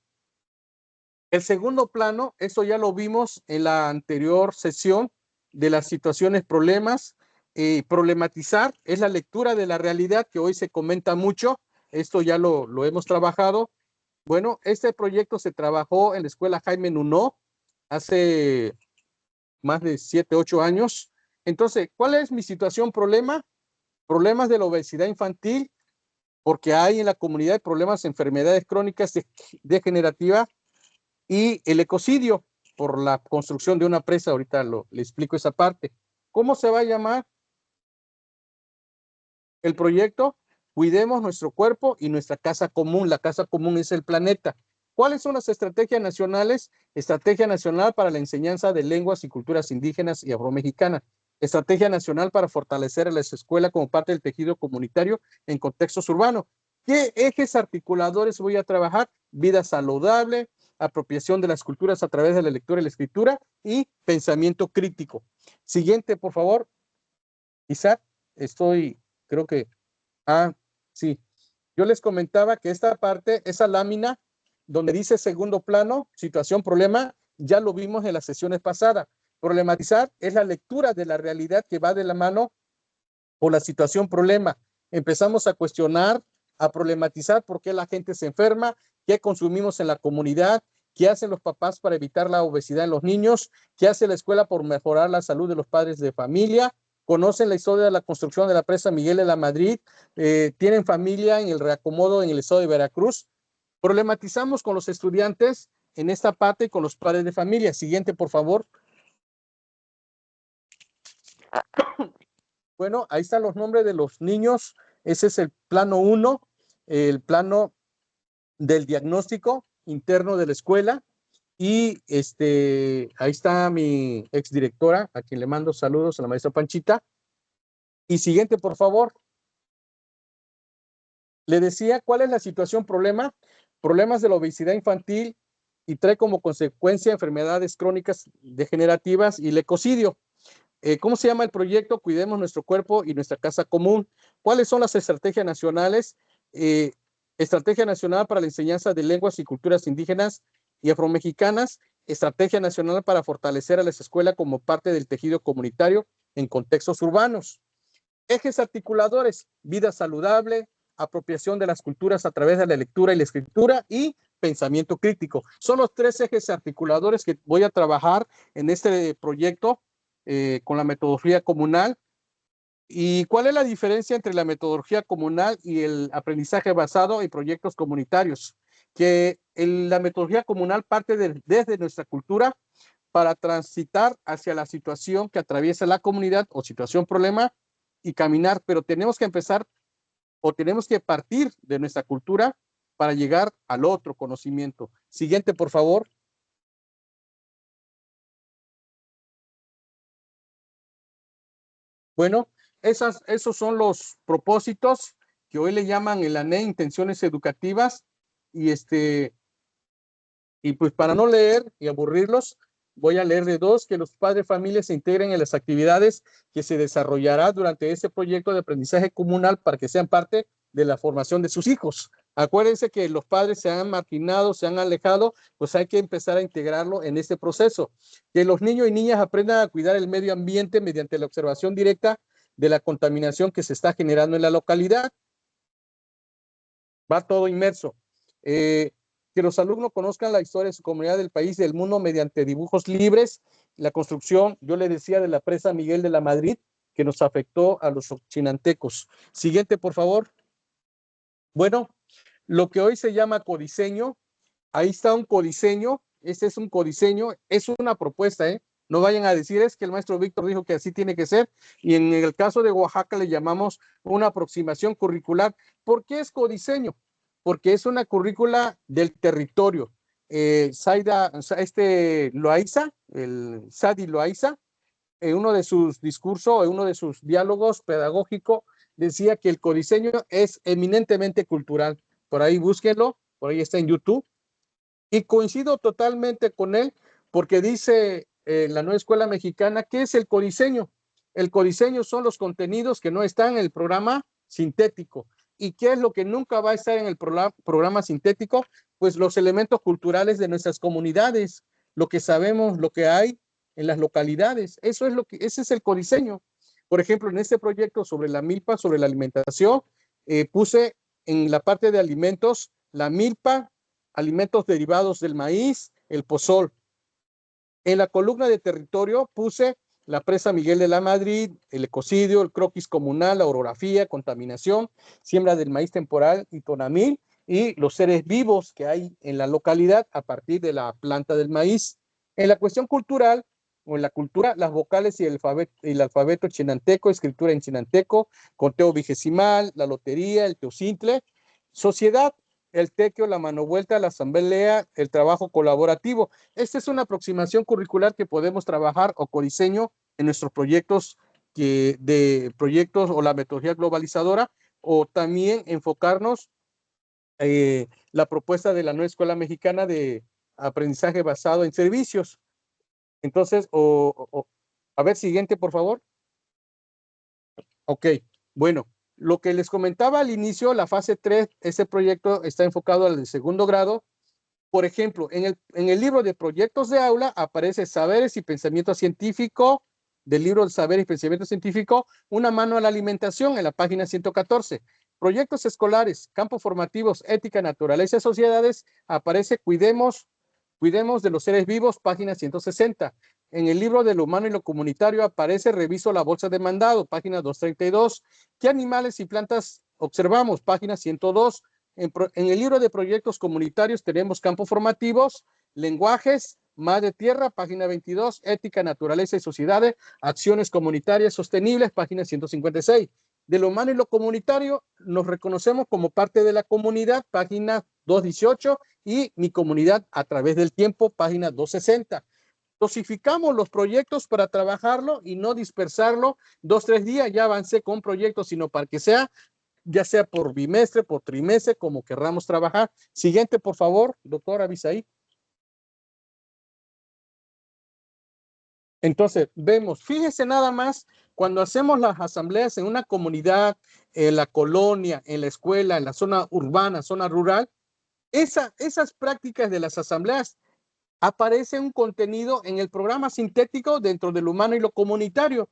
Speaker 3: El segundo plano, esto ya lo vimos en la anterior sesión de las situaciones, problemas. Problematizar es la lectura de la realidad que hoy se comenta mucho. Esto ya lo hemos trabajado. Bueno, este proyecto se trabajó en la escuela Jaime Nuno hace más de 7, 8 años. Entonces, ¿cuál es mi situación problema? Problemas de la obesidad infantil, porque hay en la comunidad problemas de enfermedades crónicas degenerativas y el ecocidio por la construcción de una presa. Ahorita le explico esa parte. ¿Cómo se va a llamar el proyecto? Cuidemos nuestro cuerpo y nuestra casa común. La casa común es el planeta. ¿Cuáles son las estrategias nacionales? Estrategia Nacional para la Enseñanza de Lenguas y Culturas Indígenas y Afromexicanas. Estrategia Nacional para fortalecer a las escuelas como parte del tejido comunitario en contextos urbanos. ¿Qué ejes articuladores voy a trabajar? Vida saludable, apropiación de las culturas a través de la lectura y la escritura y pensamiento crítico. Siguiente, por favor. Isaac, creo que, sí. Yo les comentaba que esta parte, esa lámina donde dice segundo plano, situación, problema, ya lo vimos en las sesiones pasadas. Problematizar es la lectura de la realidad que va de la mano con la situación, problema. Empezamos a cuestionar, a problematizar por qué la gente se enferma, qué consumimos en la comunidad, qué hacen los papás para evitar la obesidad en los niños, qué hace la escuela por mejorar la salud de los padres de familia. Conocen la historia de la construcción de la presa Miguel de la Madrid, tienen familia en el reacomodo en el estado de Veracruz. Problematizamos con los estudiantes en esta parte y con los padres de familia. Siguiente, por favor. Bueno, ahí están los nombres de los niños. Ese es el plano 1, el plano del diagnóstico interno de la escuela. Y ahí está mi exdirectora, a quien le mando saludos, a la maestra Panchita. Y siguiente, por favor. Le decía, ¿cuál es la situación problema? Problemas de la obesidad infantil y trae como consecuencia enfermedades crónicas degenerativas y el ecocidio. ¿Cómo se llama el proyecto? Cuidemos nuestro cuerpo y nuestra casa común. ¿Cuáles son las estrategias nacionales? Estrategia Nacional para la Enseñanza de Lenguas y Culturas Indígenas y Afromexicanas. Estrategia Nacional para fortalecer a las escuelas como parte del tejido comunitario en contextos urbanos. Ejes articuladores, vida saludable, apropiación de las culturas a través de la lectura y la escritura y pensamiento crítico. Son los 3 ejes articuladores que voy a trabajar en este proyecto con la metodología comunal. ¿Y cuál es la diferencia entre la metodología comunal y el aprendizaje basado en proyectos comunitarios? Que la metodología comunal parte desde nuestra cultura para transitar hacia la situación que atraviesa la comunidad o situación problema y caminar, pero tenemos que empezar o tenemos que partir de nuestra cultura para llegar al otro conocimiento. Siguiente, por favor. Bueno, esos son los propósitos que hoy le llaman el ANE, intenciones educativas. Y pues para no leer y aburrirlos, voy a leer de dos: que los padres de familia se integren en las actividades que se desarrollará durante este proyecto de aprendizaje comunal para que sean parte de la formación de sus hijos. Acuérdense que los padres se han marginado, se han alejado, pues hay que empezar a integrarlo en este proceso. Que los niños y niñas aprendan a cuidar el medio ambiente mediante la observación directa de la contaminación que se está generando en la localidad. Va todo inmerso. Que los alumnos conozcan la historia de su comunidad, del país y del mundo mediante dibujos libres. La construcción, yo le decía, de la presa Miguel de la Madrid, que nos afectó a los chinantecos. Siguiente, por favor. Bueno, lo que hoy se llama codiseño, ahí está un codiseño, este es un codiseño, es una propuesta, ¿eh? No vayan a decir, es que el maestro Víctor dijo que así tiene que ser, y en el caso de Oaxaca le llamamos una aproximación curricular. ¿Por qué es codiseño? Porque es una currícula del territorio. Loaiza, el Sadi Loaiza, en uno de sus discursos, en uno de sus diálogos pedagógicos, decía que el codiseño es eminentemente cultural. Por ahí búsquenlo, por ahí está en YouTube. Y coincido totalmente con él, porque dice la Nueva Escuela Mexicana, ¿qué es el codiseño? El codiseño son los contenidos que no están en el programa sintético. ¿Y qué es lo que nunca va a estar en el programa sintético? Pues los elementos culturales de nuestras comunidades, lo que sabemos, lo que hay en las localidades. Ese es el codiseño. Por ejemplo, en este proyecto sobre la milpa, sobre la alimentación, puse en la parte de alimentos la milpa, alimentos derivados del maíz, el pozol. En la columna de territorio puse la presa Miguel de la Madrid, el ecocidio, el croquis comunal, la orografía, contaminación, siembra del maíz temporal y tonamil, y los seres vivos que hay en la localidad a partir de la planta del maíz. En la cuestión cultural, o en la cultura, las vocales y el alfabeto chinanteco, escritura en chinanteco, conteo vigesimal, la lotería, el teocintle, sociedad, el tequio, la mano vuelta, la asamblea, el trabajo colaborativo. Esta es una aproximación curricular que podemos trabajar o codiseño en nuestros proyectos o la metodología globalizadora, o también enfocarnos la propuesta de la Nueva Escuela Mexicana de aprendizaje basado en servicios. Entonces, a ver, siguiente, por favor. Ok, bueno. Lo que les comentaba al inicio, la fase 3, ese proyecto está enfocado al segundo grado. Por ejemplo, en el libro de proyectos de aula aparece saberes y pensamiento científico, del libro de saberes y pensamiento científico, una mano a la alimentación en la página 114. Proyectos escolares, campos formativos, ética, naturaleza y sociedades, aparece cuidemos de los seres vivos, página 160. En el libro de lo humano y lo comunitario aparece reviso la bolsa de mandado, página 232. ¿Qué animales y plantas observamos? Página 102. En el libro de proyectos comunitarios tenemos campos formativos, lenguajes, madre tierra, página 22, ética, naturaleza y sociedades, acciones comunitarias sostenibles, página 156. De lo humano y lo comunitario nos reconocemos como parte de la comunidad, página 218, y mi comunidad a través del tiempo, página 260. Dosificamos los proyectos para trabajarlo y no dispersarlo 2-3 días, ya avancé con proyectos, sino para que sea, ya sea por bimestre, por trimestre, como querramos trabajar. Siguiente, por favor, doctor Abisaí. Entonces, vemos, fíjese nada más, cuando hacemos las asambleas en una comunidad, en la colonia, en la escuela, en la zona urbana, zona rural, esas prácticas de las asambleas aparece un contenido en el programa sintético dentro de lo humano y lo comunitario.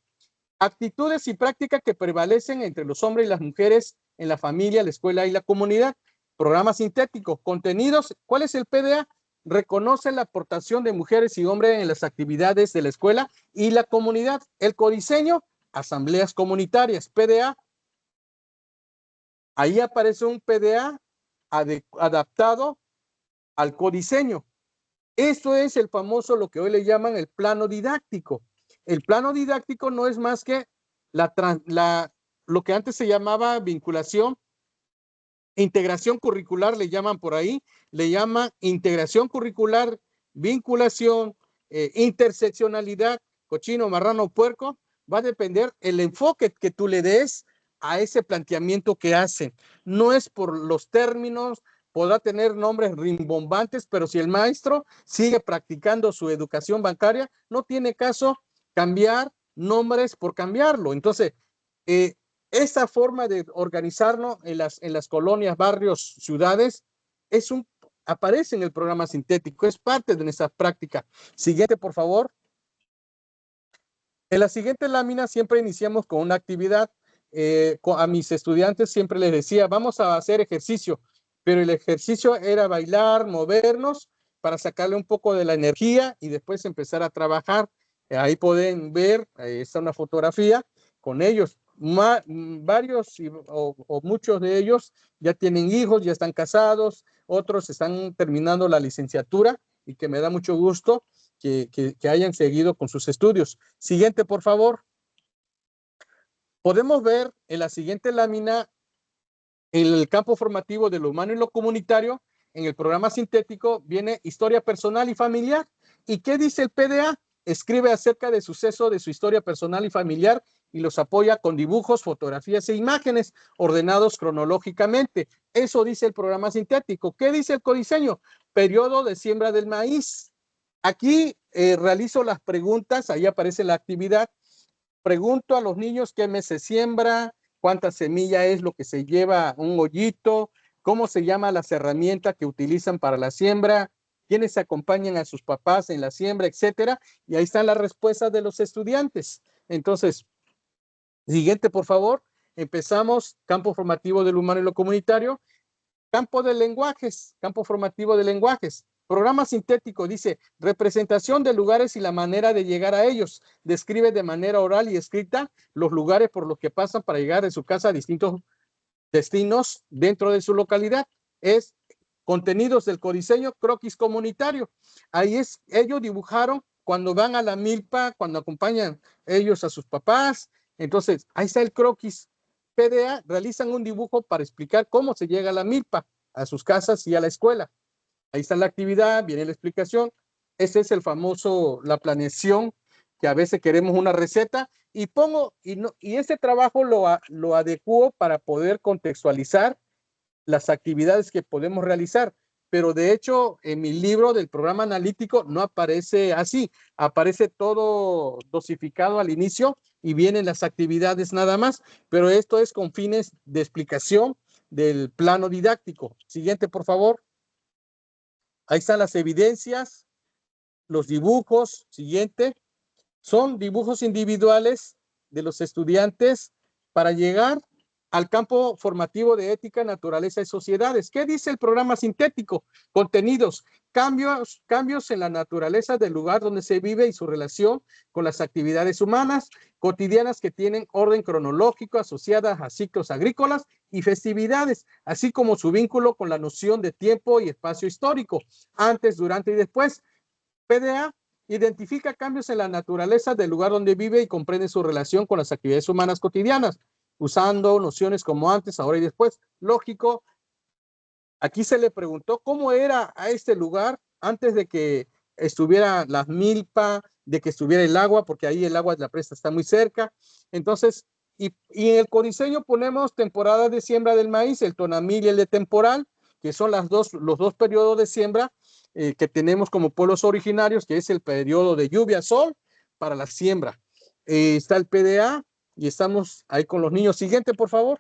Speaker 3: Actitudes y prácticas que prevalecen entre los hombres y las mujeres en la familia, la escuela y la comunidad. Programa sintético, contenidos. ¿Cuál es el PDA? Reconoce la aportación de mujeres y hombres en las actividades de la escuela y la comunidad. El codiseño, asambleas comunitarias, PDA. Ahí aparece un PDA adaptado al codiseño. Esto es el famoso, lo que hoy le llaman el plano didáctico. El plano didáctico no es más que lo que antes se llamaba vinculación, integración curricular, le llaman por ahí, le llaman integración curricular, vinculación, interseccionalidad, cochino, marrano, puerco. Va a depender el enfoque que tú le des a ese planteamiento que hacen. No es por los términos, podrá tener nombres rimbombantes, pero si el maestro sigue practicando su educación bancaria, no tiene caso cambiar nombres por cambiarlo. Entonces, esa forma de organizarnos en las colonias, barrios, ciudades, aparece en el programa sintético, es parte de nuestra práctica. Siguiente, por favor. En la siguiente lámina siempre iniciamos con una actividad. A mis estudiantes siempre les decía, vamos a hacer ejercicio, pero el ejercicio era bailar, movernos para sacarle un poco de la energía y después empezar a trabajar. Ahí pueden ver, ahí está una fotografía con ellos. Varios o muchos de ellos ya tienen hijos, ya están casados, otros están terminando la licenciatura y que me da mucho gusto que hayan seguido con sus estudios. Siguiente, por favor. Podemos ver en la siguiente lámina el campo formativo de lo humano y lo comunitario. En el programa sintético viene historia personal y familiar. ¿Y qué dice el PDA? Escribe acerca del suceso de su historia personal y familiar y los apoya con dibujos, fotografías e imágenes ordenados cronológicamente. Eso dice el programa sintético. ¿Qué dice el codiseño? Periodo de siembra del maíz. Aquí realizo las preguntas, ahí aparece la actividad. Pregunto a los niños qué mes se siembra, cuánta semilla es lo que se lleva un hoyito, cómo se llaman las herramientas que utilizan para la siembra, quiénes acompañan a sus papás en la siembra, etcétera. Y ahí están las respuestas de los estudiantes. Entonces, siguiente, por favor. Empezamos, campo formativo del humano y lo comunitario. Campo de lenguajes, campo formativo de lenguajes. Programa sintético dice, representación de lugares y la manera de llegar a ellos. Describe de manera oral y escrita los lugares por los que pasan para llegar de su casa a distintos destinos dentro de su localidad. Es contenidos del codiseño, croquis comunitario. Ahí es, ellos dibujaron cuando van a la milpa, cuando acompañan ellos a sus papás. Entonces, ahí está el croquis. PDA realizan un dibujo para explicar cómo se llega a la milpa, a sus casas y a la escuela. Ahí está la actividad, viene la explicación. Ese es el famoso, la planeación, que a veces queremos una receta y pongo, y este trabajo lo adecuo para poder contextualizar las actividades que podemos realizar. Pero de hecho, en mi libro del programa analítico no aparece así, aparece todo dosificado al inicio y vienen las actividades nada más, pero esto es con fines de explicación del plano didáctico. Siguiente, por favor. Ahí están las evidencias, los dibujos. Siguiente. Son dibujos individuales de los estudiantes para llegar al campo formativo de ética, naturaleza y sociedades. ¿Qué dice el programa sintético? Contenidos, cambios en la naturaleza del lugar donde se vive y su relación con las actividades humanas cotidianas que tienen orden cronológico asociadas a ciclos agrícolas y festividades, así como su vínculo con la noción de tiempo y espacio histórico, antes, durante y después. PDA identifica cambios en la naturaleza del lugar donde vive y comprende su relación con las actividades humanas cotidianas, usando nociones como antes, ahora y después. Lógico, aquí se le preguntó cómo era a este lugar antes de que estuviera las milpas, de que estuviera el agua, porque ahí el agua de la presa está muy cerca. Entonces, y en el codiseño ponemos temporada de siembra del maíz, el tonamil y el de temporal, que son los dos periodos de siembra que tenemos como pueblos originarios, que es el periodo de lluvia-sol para la siembra. Está el PDA y estamos ahí con los niños. Siguiente, por favor.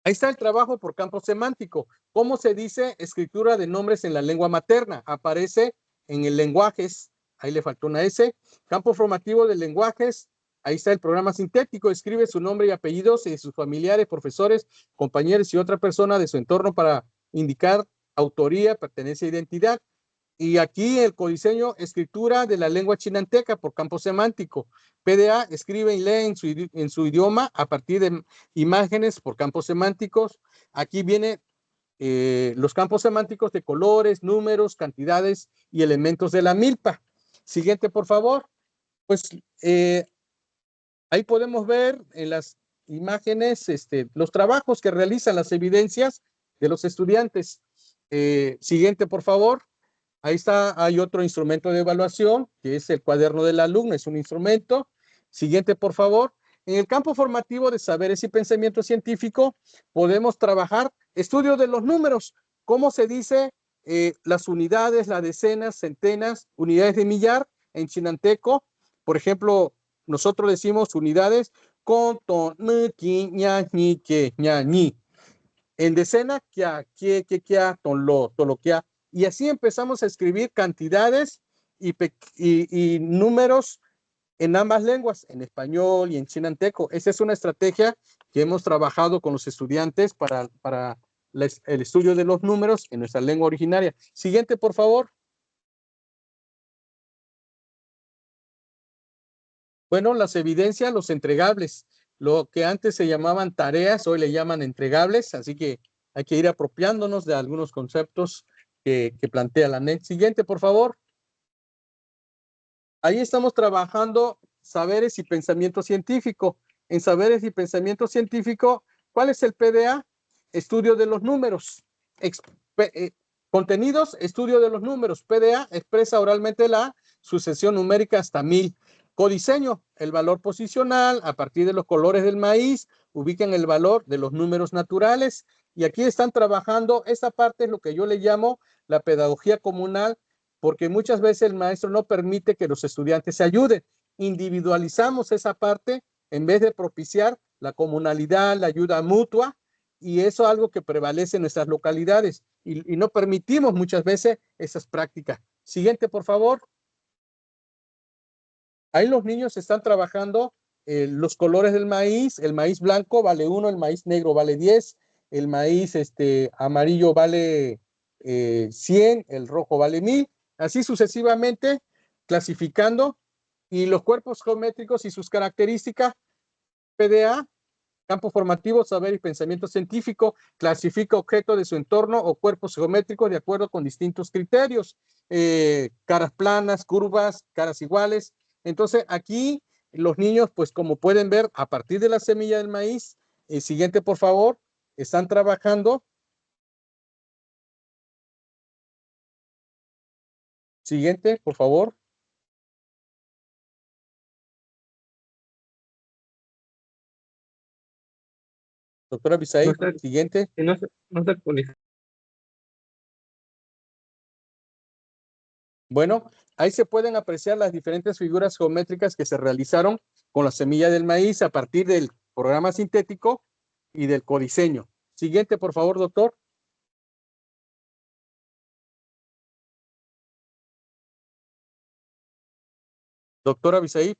Speaker 3: Ahí está el trabajo por campo semántico. ¿Cómo se dice escritura de nombres en la lengua materna? Aparece en el lenguajes. Ahí le faltó una S. Campo formativo de lenguajes. Ahí está el programa sintético. Escribe su nombre y apellidos y sus familiares, profesores, compañeros y otra persona de su entorno para indicar autoría, pertenencia e identidad. Y aquí el codiseño, escritura de la lengua chinanteca por campo semántico. PDA escribe y lee en su idioma a partir de imágenes por campos semánticos. Aquí vienen los campos semánticos de colores, números, cantidades y elementos de la milpa. Siguiente, por favor. Pues ahí podemos ver en las imágenes los trabajos que realizan, las evidencias de los estudiantes. Siguiente, por favor. Ahí está, hay otro instrumento de evaluación, que es el cuaderno del alumno, es un instrumento. Siguiente, por favor. En el campo formativo de saberes y pensamiento científico podemos trabajar estudio de los números, cómo se dice las unidades, las decenas, centenas, unidades de millar en chinanteco. Por ejemplo, nosotros decimos unidades con, ton, ki, ña, ñi, que, ña, ñi. En decena, kia, kie, kia, ton, lo, kia. Y así empezamos a escribir cantidades y números en ambas lenguas, en español y en chinanteco. Esa es una estrategia que hemos trabajado con los estudiantes para el estudio de los números en nuestra lengua originaria. Siguiente, por favor. Bueno, las evidencias, los entregables. Lo que antes se llamaban tareas, hoy le llaman entregables, así que hay que ir apropiándonos de algunos conceptos que plantea la NET. Siguiente, por favor. Ahí estamos trabajando saberes y pensamiento científico. En saberes y pensamiento científico, ¿cuál es el PDA? Estudio de los números. Contenidos, estudio de los números. PDA expresa oralmente la sucesión numérica hasta 1000. Codiseño, el valor posicional a partir de los colores del maíz, ubican el valor de los números naturales. Y aquí están trabajando, esta parte es lo que yo le llamo la pedagogía comunal, porque muchas veces el maestro no permite que los estudiantes se ayuden. Individualizamos esa parte en vez de propiciar la comunalidad, la ayuda mutua, y eso es algo que prevalece en nuestras localidades, y no permitimos muchas veces esas prácticas. Siguiente, por favor. Ahí los niños están trabajando los colores del maíz. El maíz blanco vale 1, el maíz negro vale 10, el maíz amarillo vale 100, el rojo vale 1000. Así sucesivamente, clasificando, y los cuerpos geométricos y sus características. PDA, campo formativo, saber y pensamiento científico, clasifica objetos de su entorno o cuerpos geométricos de acuerdo con distintos criterios, caras planas, curvas, caras iguales. Entonces aquí los niños, pues como pueden ver, a partir de la semilla del maíz, siguiente por favor, están trabajando. Siguiente, por favor. Doctora Bisaí, siguiente.
Speaker 1: No se actualiza.
Speaker 3: Bueno, ahí se pueden apreciar las diferentes figuras geométricas que se realizaron con la semilla del maíz a partir del programa sintético y del codiseño. Siguiente, por favor, doctor. Doctora Bisaí.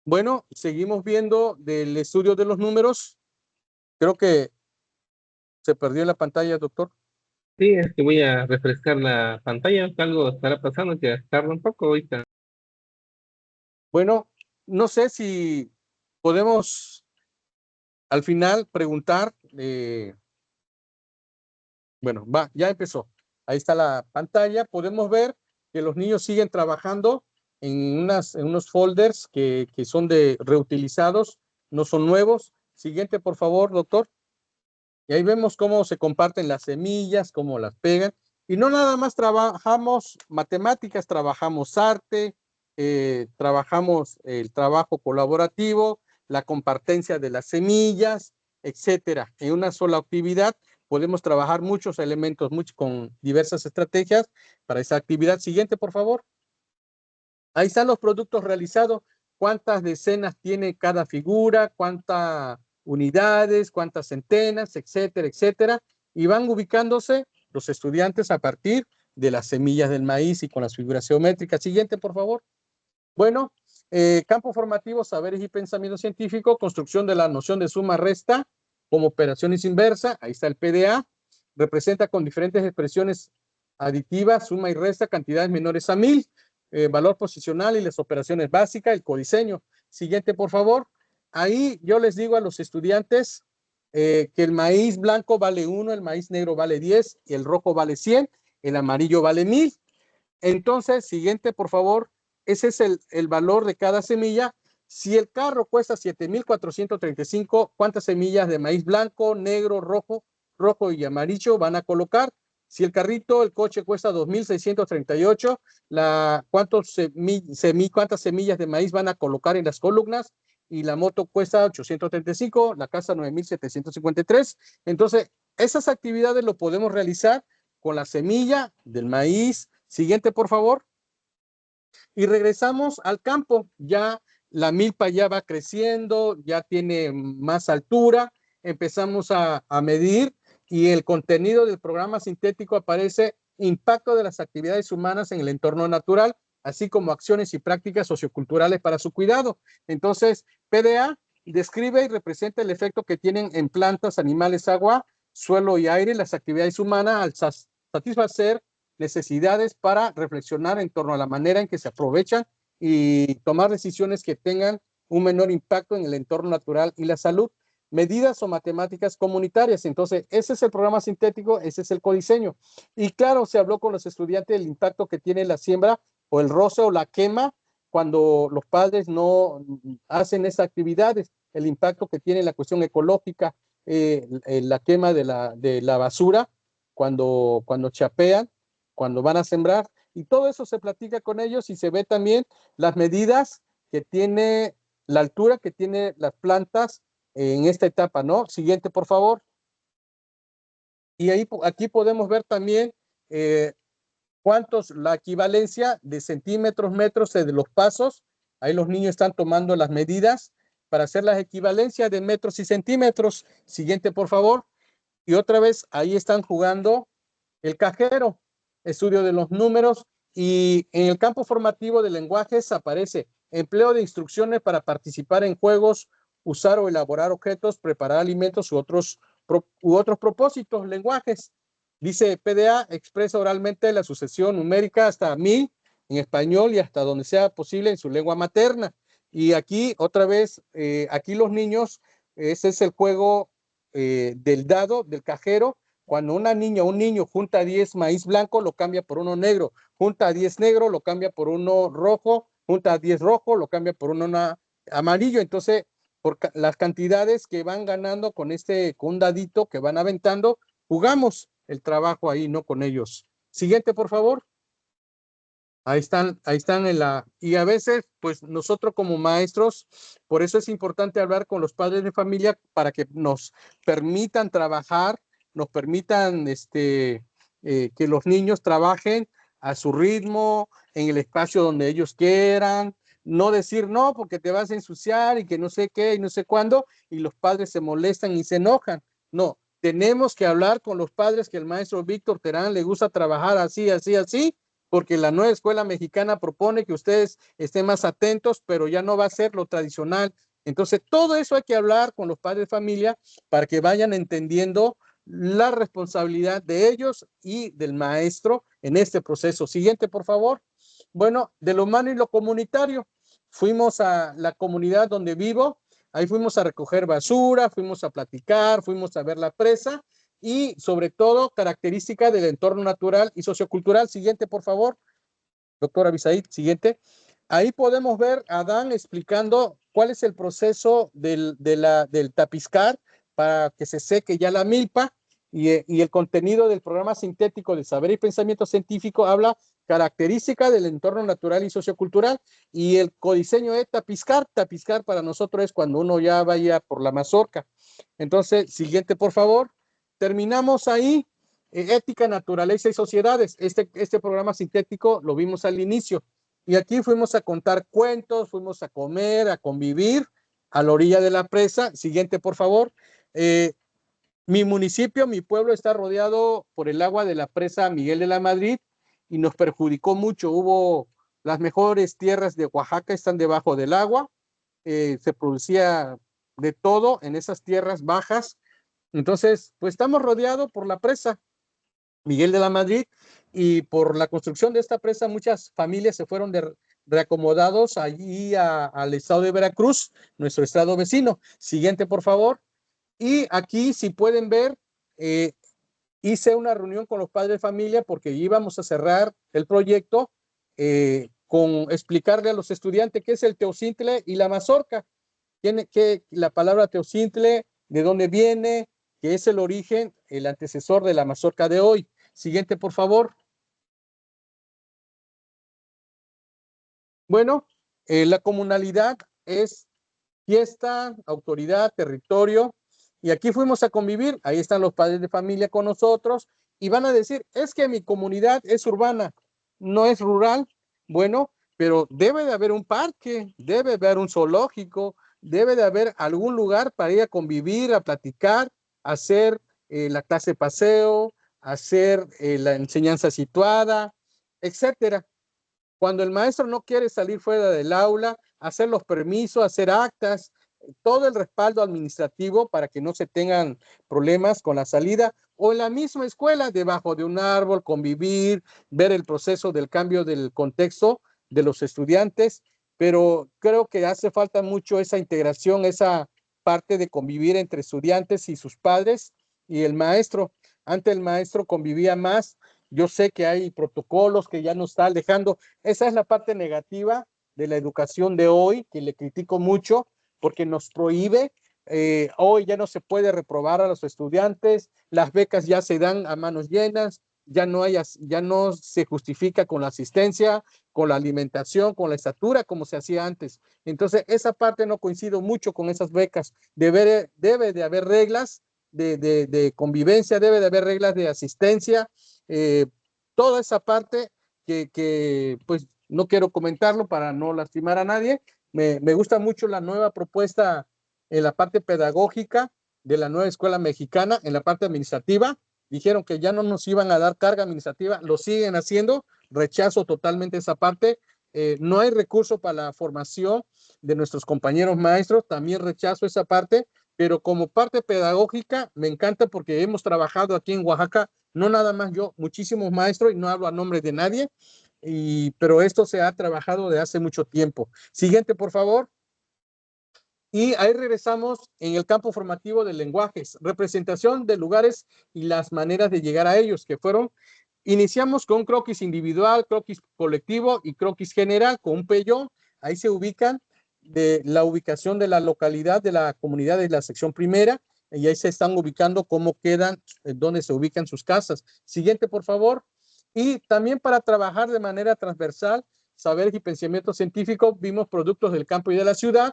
Speaker 3: Bueno, seguimos viendo del estudio de los números. Creo que se perdió en la pantalla, doctor.
Speaker 1: Sí, es que voy a refrescar la pantalla, algo estará pasando, que tarda un poco ahorita.
Speaker 3: Bueno, no sé si podemos al final preguntar. Bueno, ya empezó. Ahí está la pantalla. Podemos ver que los niños siguen trabajando en unos folders que son reutilizados, no son nuevos. Siguiente, por favor, doctor. Y ahí vemos cómo se comparten las semillas, cómo las pegan. Y no nada más trabajamos matemáticas, trabajamos arte, trabajamos el trabajo colaborativo, la compartencia de las semillas, etcétera. En una sola actividad podemos trabajar muchos elementos con diversas estrategias para esa actividad. Siguiente, por favor. Ahí están los productos realizados. ¿Cuántas decenas tiene cada figura? ¿Cuántas unidades? ¿Cuántas centenas? Etcétera, etcétera. Y van ubicándose los estudiantes a partir de las semillas del maíz y con las figuras geométricas. Siguiente, por favor. Bueno, campo formativo, saberes y pensamiento científico, construcción de la noción de suma-resta como operaciones inversas. Ahí está el PDA. Representa con diferentes expresiones aditivas, suma y resta, cantidades menores a 1000. Valor posicional y las operaciones básicas, el codiseño. Siguiente, por favor. Ahí yo les digo a los estudiantes que el maíz blanco vale 1, el maíz negro vale 10, y el rojo vale 100, el amarillo vale 1000. Entonces, siguiente, por favor. Ese es el valor de cada semilla. Si el carro cuesta 7,435, ¿cuántas semillas de maíz blanco, negro, rojo y amarillo van a colocar? Si el carrito, el coche cuesta 2,638, ¿cuántas semillas de maíz van a colocar en las columnas? Y la moto cuesta 835, la casa 9,753. Entonces, esas actividades lo podemos realizar con la semilla del maíz. Siguiente, por favor. Y regresamos al campo. Ya la milpa ya va creciendo, ya tiene más altura. Empezamos a medir y el contenido del programa sintético aparece impacto de las actividades humanas en el entorno natural, así como acciones y prácticas socioculturales para su cuidado. Entonces, PDA describe y representa el efecto que tienen en plantas, animales, agua, suelo y aire las actividades humanas al satisfacer necesidades para reflexionar en torno a la manera en que se aprovechan y tomar decisiones que tengan un menor impacto en el entorno natural y la salud. Medidas o matemáticas comunitarias. Entonces, ese es el programa sintético, ese es el codiseño. Y claro, se habló con los estudiantes del impacto que tiene la siembra o el roce o la quema cuando los padres no hacen esas actividades, el impacto que tiene la cuestión ecológica, la quema de la basura, cuando chapean, cuando van a sembrar, y todo eso se platica con ellos y se ve también las medidas que tiene, la altura que tiene las plantas en esta etapa, ¿no? Siguiente, por favor. Y aquí podemos ver también la equivalencia de centímetros, metros de los pasos. Ahí los niños están tomando las medidas para hacer las equivalencias de metros y centímetros. Siguiente, por favor. Y otra vez, ahí están jugando el cajero, estudio de los números, y en el campo formativo de lenguajes aparece empleo de instrucciones para participar en juegos, usar o elaborar objetos, preparar alimentos u otros propósitos, lenguajes. Dice PDA, expresa oralmente la sucesión numérica hasta 1000 en español y hasta donde sea posible en su lengua materna. Y aquí, otra vez, aquí los niños, ese es el juego del dado, del cajero. Cuando una niña o un niño junta 10 maíz blanco, lo cambia por uno negro. Junta 10 negro, lo cambia por uno rojo. Junta 10 rojo, lo cambia por uno amarillo. Entonces, por las cantidades que van ganando con un dadito que van aventando, jugamos el trabajo ahí, ¿no? Con ellos. Siguiente, por favor. Ahí están y a veces, pues nosotros como maestros, por eso es importante hablar con los padres de familia para que nos permitan trabajar, nos permitan que los niños trabajen a su ritmo, en el espacio donde ellos quieran, no decir no porque te vas a ensuciar y que no sé qué y no sé cuándo, y los padres se molestan y se enojan. No, tenemos que hablar con los padres que el maestro Víctor Terán le gusta trabajar así, así, así, porque la nueva escuela mexicana propone que ustedes estén más atentos, pero ya no va a ser lo tradicional. Entonces, todo eso hay que hablar con los padres de familia para que vayan entendiendo la responsabilidad de ellos y del maestro en este proceso. Siguiente, por favor. Bueno, de lo humano y lo comunitario. Fuimos a la comunidad donde vivo, ahí fuimos a recoger basura, fuimos a platicar, fuimos a ver la presa, y sobre todo características del entorno natural y sociocultural. Siguiente, por favor, doctora Abisaid, siguiente. Ahí podemos ver a Dan explicando cuál es el proceso del tapizcar para que se seque ya la milpa, y el contenido del programa sintético de saber y pensamiento científico habla características del entorno natural y sociocultural, y el codiseño de tapizcar para nosotros es cuando uno ya vaya por la mazorca. Entonces, siguiente, por favor. Terminamos ahí, ética, naturaleza y sociedades. Este programa sintético lo vimos al inicio, y aquí fuimos a contar cuentos, fuimos a comer, a convivir a la orilla de la presa. Siguiente, por favor. Mi municipio, mi pueblo está rodeado por el agua de la presa Miguel de la Madrid y nos perjudicó mucho. Las mejores tierras de Oaxaca están debajo del agua. Se producía de todo en esas tierras bajas. Entonces, pues estamos rodeados por la presa Miguel de la Madrid, y por la construcción de esta presa muchas familias se fueron reacomodados allí al estado de Veracruz, nuestro estado vecino. Siguiente, por favor. Y aquí, si pueden ver, hice una reunión con los padres de familia porque íbamos a cerrar el proyecto con explicarle a los estudiantes qué es el teocintle y la mazorca. La palabra teocintle, de dónde viene, que es el origen, el antecesor de la mazorca de hoy. Siguiente, por favor. Bueno, la comunalidad es fiesta, autoridad, territorio, y aquí fuimos a convivir. Ahí están los padres de familia con nosotros y van a decir, es que mi comunidad es urbana, no es rural. Bueno, pero debe de haber un parque, debe de haber un zoológico, debe de haber algún lugar para ir a convivir, a platicar, a hacer la clase de paseo, hacer la enseñanza situada, etcétera. Cuando el maestro no quiere salir fuera del aula, hacer los permisos, hacer actas, todo el respaldo administrativo para que no se tengan problemas con la salida, o en la misma escuela, debajo de un árbol, convivir, ver el proceso del cambio del contexto de los estudiantes, pero creo que hace falta mucho esa integración, esa parte de convivir entre estudiantes y sus padres y el maestro. Antes el maestro convivía más. Yo sé que hay protocolos que ya nos está alejando. Esa es la parte negativa de la educación de hoy, que le critico mucho, porque nos prohíbe. Hoy ya no se puede reprobar a los estudiantes, las becas ya se dan a manos llenas, ya no se justifica con la asistencia, con la alimentación, con la estatura, como se hacía antes. Entonces, esa parte no coincido mucho con esas becas. Debe de haber reglas de convivencia, debe de haber reglas de asistencia, toda esa parte que pues no quiero comentarlo para no lastimar a nadie. Me gusta mucho la nueva propuesta en la parte pedagógica de la nueva escuela mexicana, en la parte administrativa. Dijeron que ya no nos iban a dar carga administrativa, lo siguen haciendo, rechazo totalmente esa parte. No hay recurso para la formación de nuestros compañeros maestros, también rechazo esa parte, pero como parte pedagógica me encanta porque hemos trabajado aquí en Oaxaca, no nada más yo, muchísimos maestros, y no hablo a nombre de nadie, pero esto se ha trabajado de hace mucho tiempo. Siguiente, por favor. Y ahí regresamos en el campo formativo de lenguajes, representación de lugares y las maneras de llegar a ellos, que fueron, iniciamos con un croquis individual, croquis colectivo y croquis general, con un pellón. Ahí se ubican de la ubicación de la localidad, de la comunidad de la sección primera, y ahí se están ubicando cómo quedan, dónde se ubican sus casas. Siguiente, por favor. Y también para trabajar de manera transversal, saberes y pensamiento científico, vimos productos del campo y de la ciudad,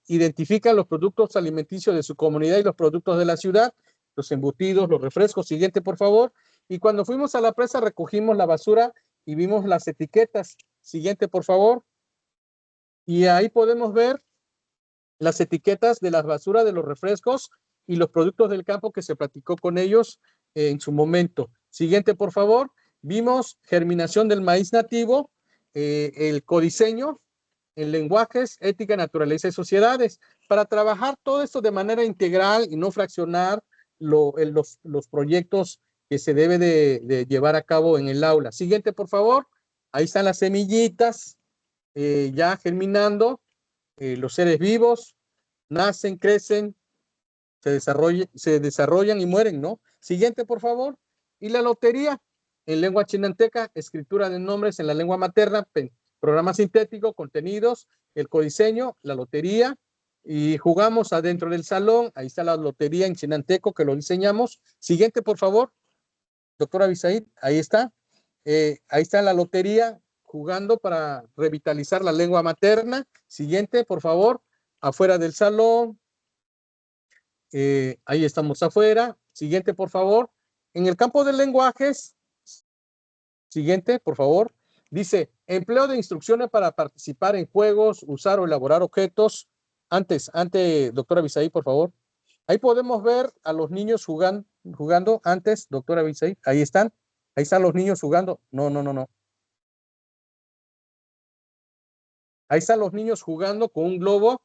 Speaker 3: identifican los productos alimenticios de su comunidad y los productos de la ciudad, los embutidos, los refrescos. Siguiente, por favor. Y cuando fuimos a la presa recogimos la basura y vimos las etiquetas. Siguiente, por favor. Y ahí podemos ver las etiquetas de las basuras de los refrescos y los productos del campo que se platicó con ellos en su momento. Siguiente, por favor. Vimos germinación del maíz nativo, el codiseño, en lenguajes, ética, naturaleza y sociedades, para trabajar todo esto de manera integral y no fraccionar los proyectos que se debe de llevar a cabo en el aula. Siguiente, por favor. Ahí están las semillitas ya germinando, los seres vivos nacen, crecen, se desarrollan y mueren, ¿no? Siguiente, por favor. Y la lotería, en lengua chinanteca, escritura de nombres en la lengua materna, programa sintético, contenidos, el codiseño, la lotería, y jugamos adentro del salón. Ahí está la lotería en chinanteco que lo diseñamos. Siguiente, por favor. Doctora Bisaid, ahí está. Ahí está la lotería jugando para revitalizar la lengua materna. Siguiente, por favor. Afuera del salón. Ahí estamos afuera. Siguiente, por favor. En el campo de lenguajes, siguiente, por favor. Dice, empleo de instrucciones para participar en juegos, usar o elaborar objetos. Antes, doctora Bisaí, por favor. Ahí podemos ver a los niños jugando antes, doctora Bisaí. Ahí están los niños jugando. No. Ahí están los niños jugando con un globo,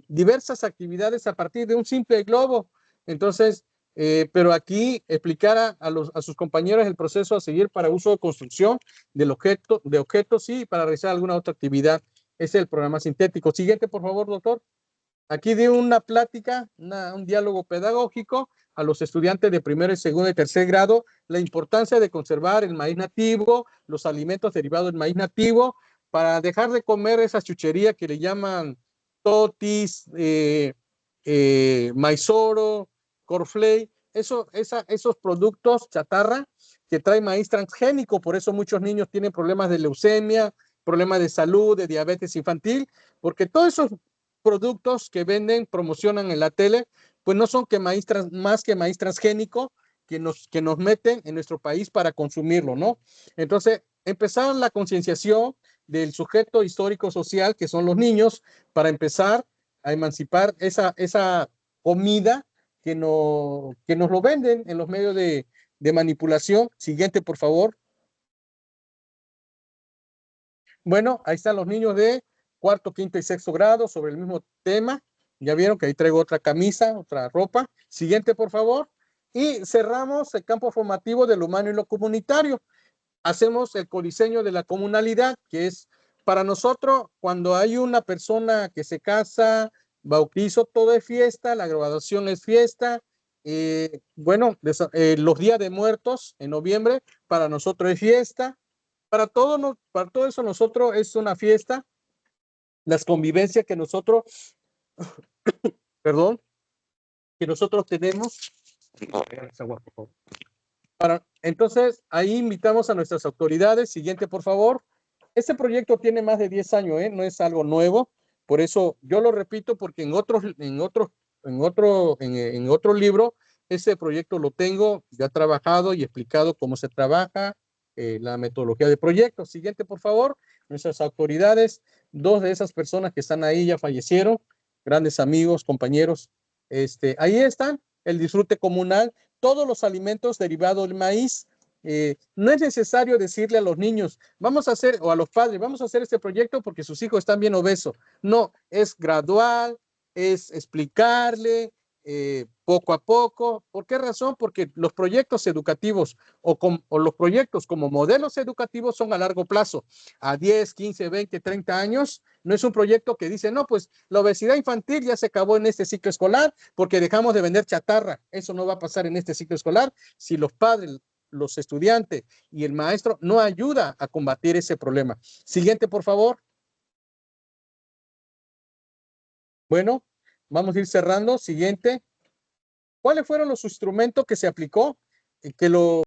Speaker 3: diversas actividades a partir de un simple globo. Entonces, pero aquí explicar a sus compañeros el proceso a seguir para uso de construcción de objetos y para realizar alguna otra actividad. Ese es el programa sintético. Siguiente, por favor, doctor. Aquí di una plática, un diálogo pedagógico a los estudiantes de primero, segundo y tercer grado, la importancia de conservar el maíz nativo, los alimentos derivados del maíz nativo, para dejar de comer esa chuchería que le llaman totis, maizoro, cornflake, esos productos chatarra que trae maíz transgénico. Por eso muchos niños tienen problemas de leucemia, problemas de salud, de diabetes infantil, porque todos esos productos que venden, promocionan en la tele, pues no son más que maíz transgénico que nos meten en nuestro país para consumirlo, ¿no? Entonces, empezar la concienciación del sujeto histórico social, que son los niños, para empezar a emancipar esa comida que nos lo venden en los medios de manipulación. Siguiente, por favor. Bueno, ahí están los niños de cuarto, quinto y sexto grado sobre el mismo tema. Ya vieron que ahí traigo otra camisa, otra ropa. Siguiente, por favor. Y cerramos el campo formativo de lo humano y lo comunitario. Hacemos el codiseño de la comunalidad, que es para nosotros cuando hay una persona que se casa, bautizo, todo es fiesta, la graduación es fiesta. Bueno, los días de muertos en noviembre para nosotros es fiesta. Para todo eso nosotros es una fiesta. Las convivencias que nosotros, perdón, que nosotros tenemos. Entonces, ahí invitamos a nuestras autoridades. Siguiente, por favor. Este proyecto tiene más de 10 años, no es algo nuevo. Por eso yo lo repito, porque en otro libro, ese proyecto lo tengo ya trabajado y explicado cómo se trabaja, la metodología de proyecto. Siguiente, por favor. Nuestras autoridades, 2 de esas personas que están ahí ya fallecieron, grandes amigos, compañeros. Ahí están, el disfrute comunal, todos los alimentos derivados del maíz. No es necesario decirle a los niños, vamos a hacer, o a los padres, vamos a hacer este proyecto porque sus hijos están bien obesos. No, es gradual, es explicarle poco a poco. ¿Por qué razón? Porque los proyectos educativos o los proyectos como modelos educativos son a largo plazo, a 10, 15, 20, 30 años. No es un proyecto que dice, no, pues la obesidad infantil ya se acabó en este ciclo escolar porque dejamos de vender chatarra. Eso no va a pasar en este ciclo escolar si los padres, los estudiantes y el maestro no ayuda a combatir ese problema. Siguiente, por favor. Bueno, vamos a ir cerrando. Siguiente. ¿Cuáles fueron los instrumentos que se aplicó? Que lo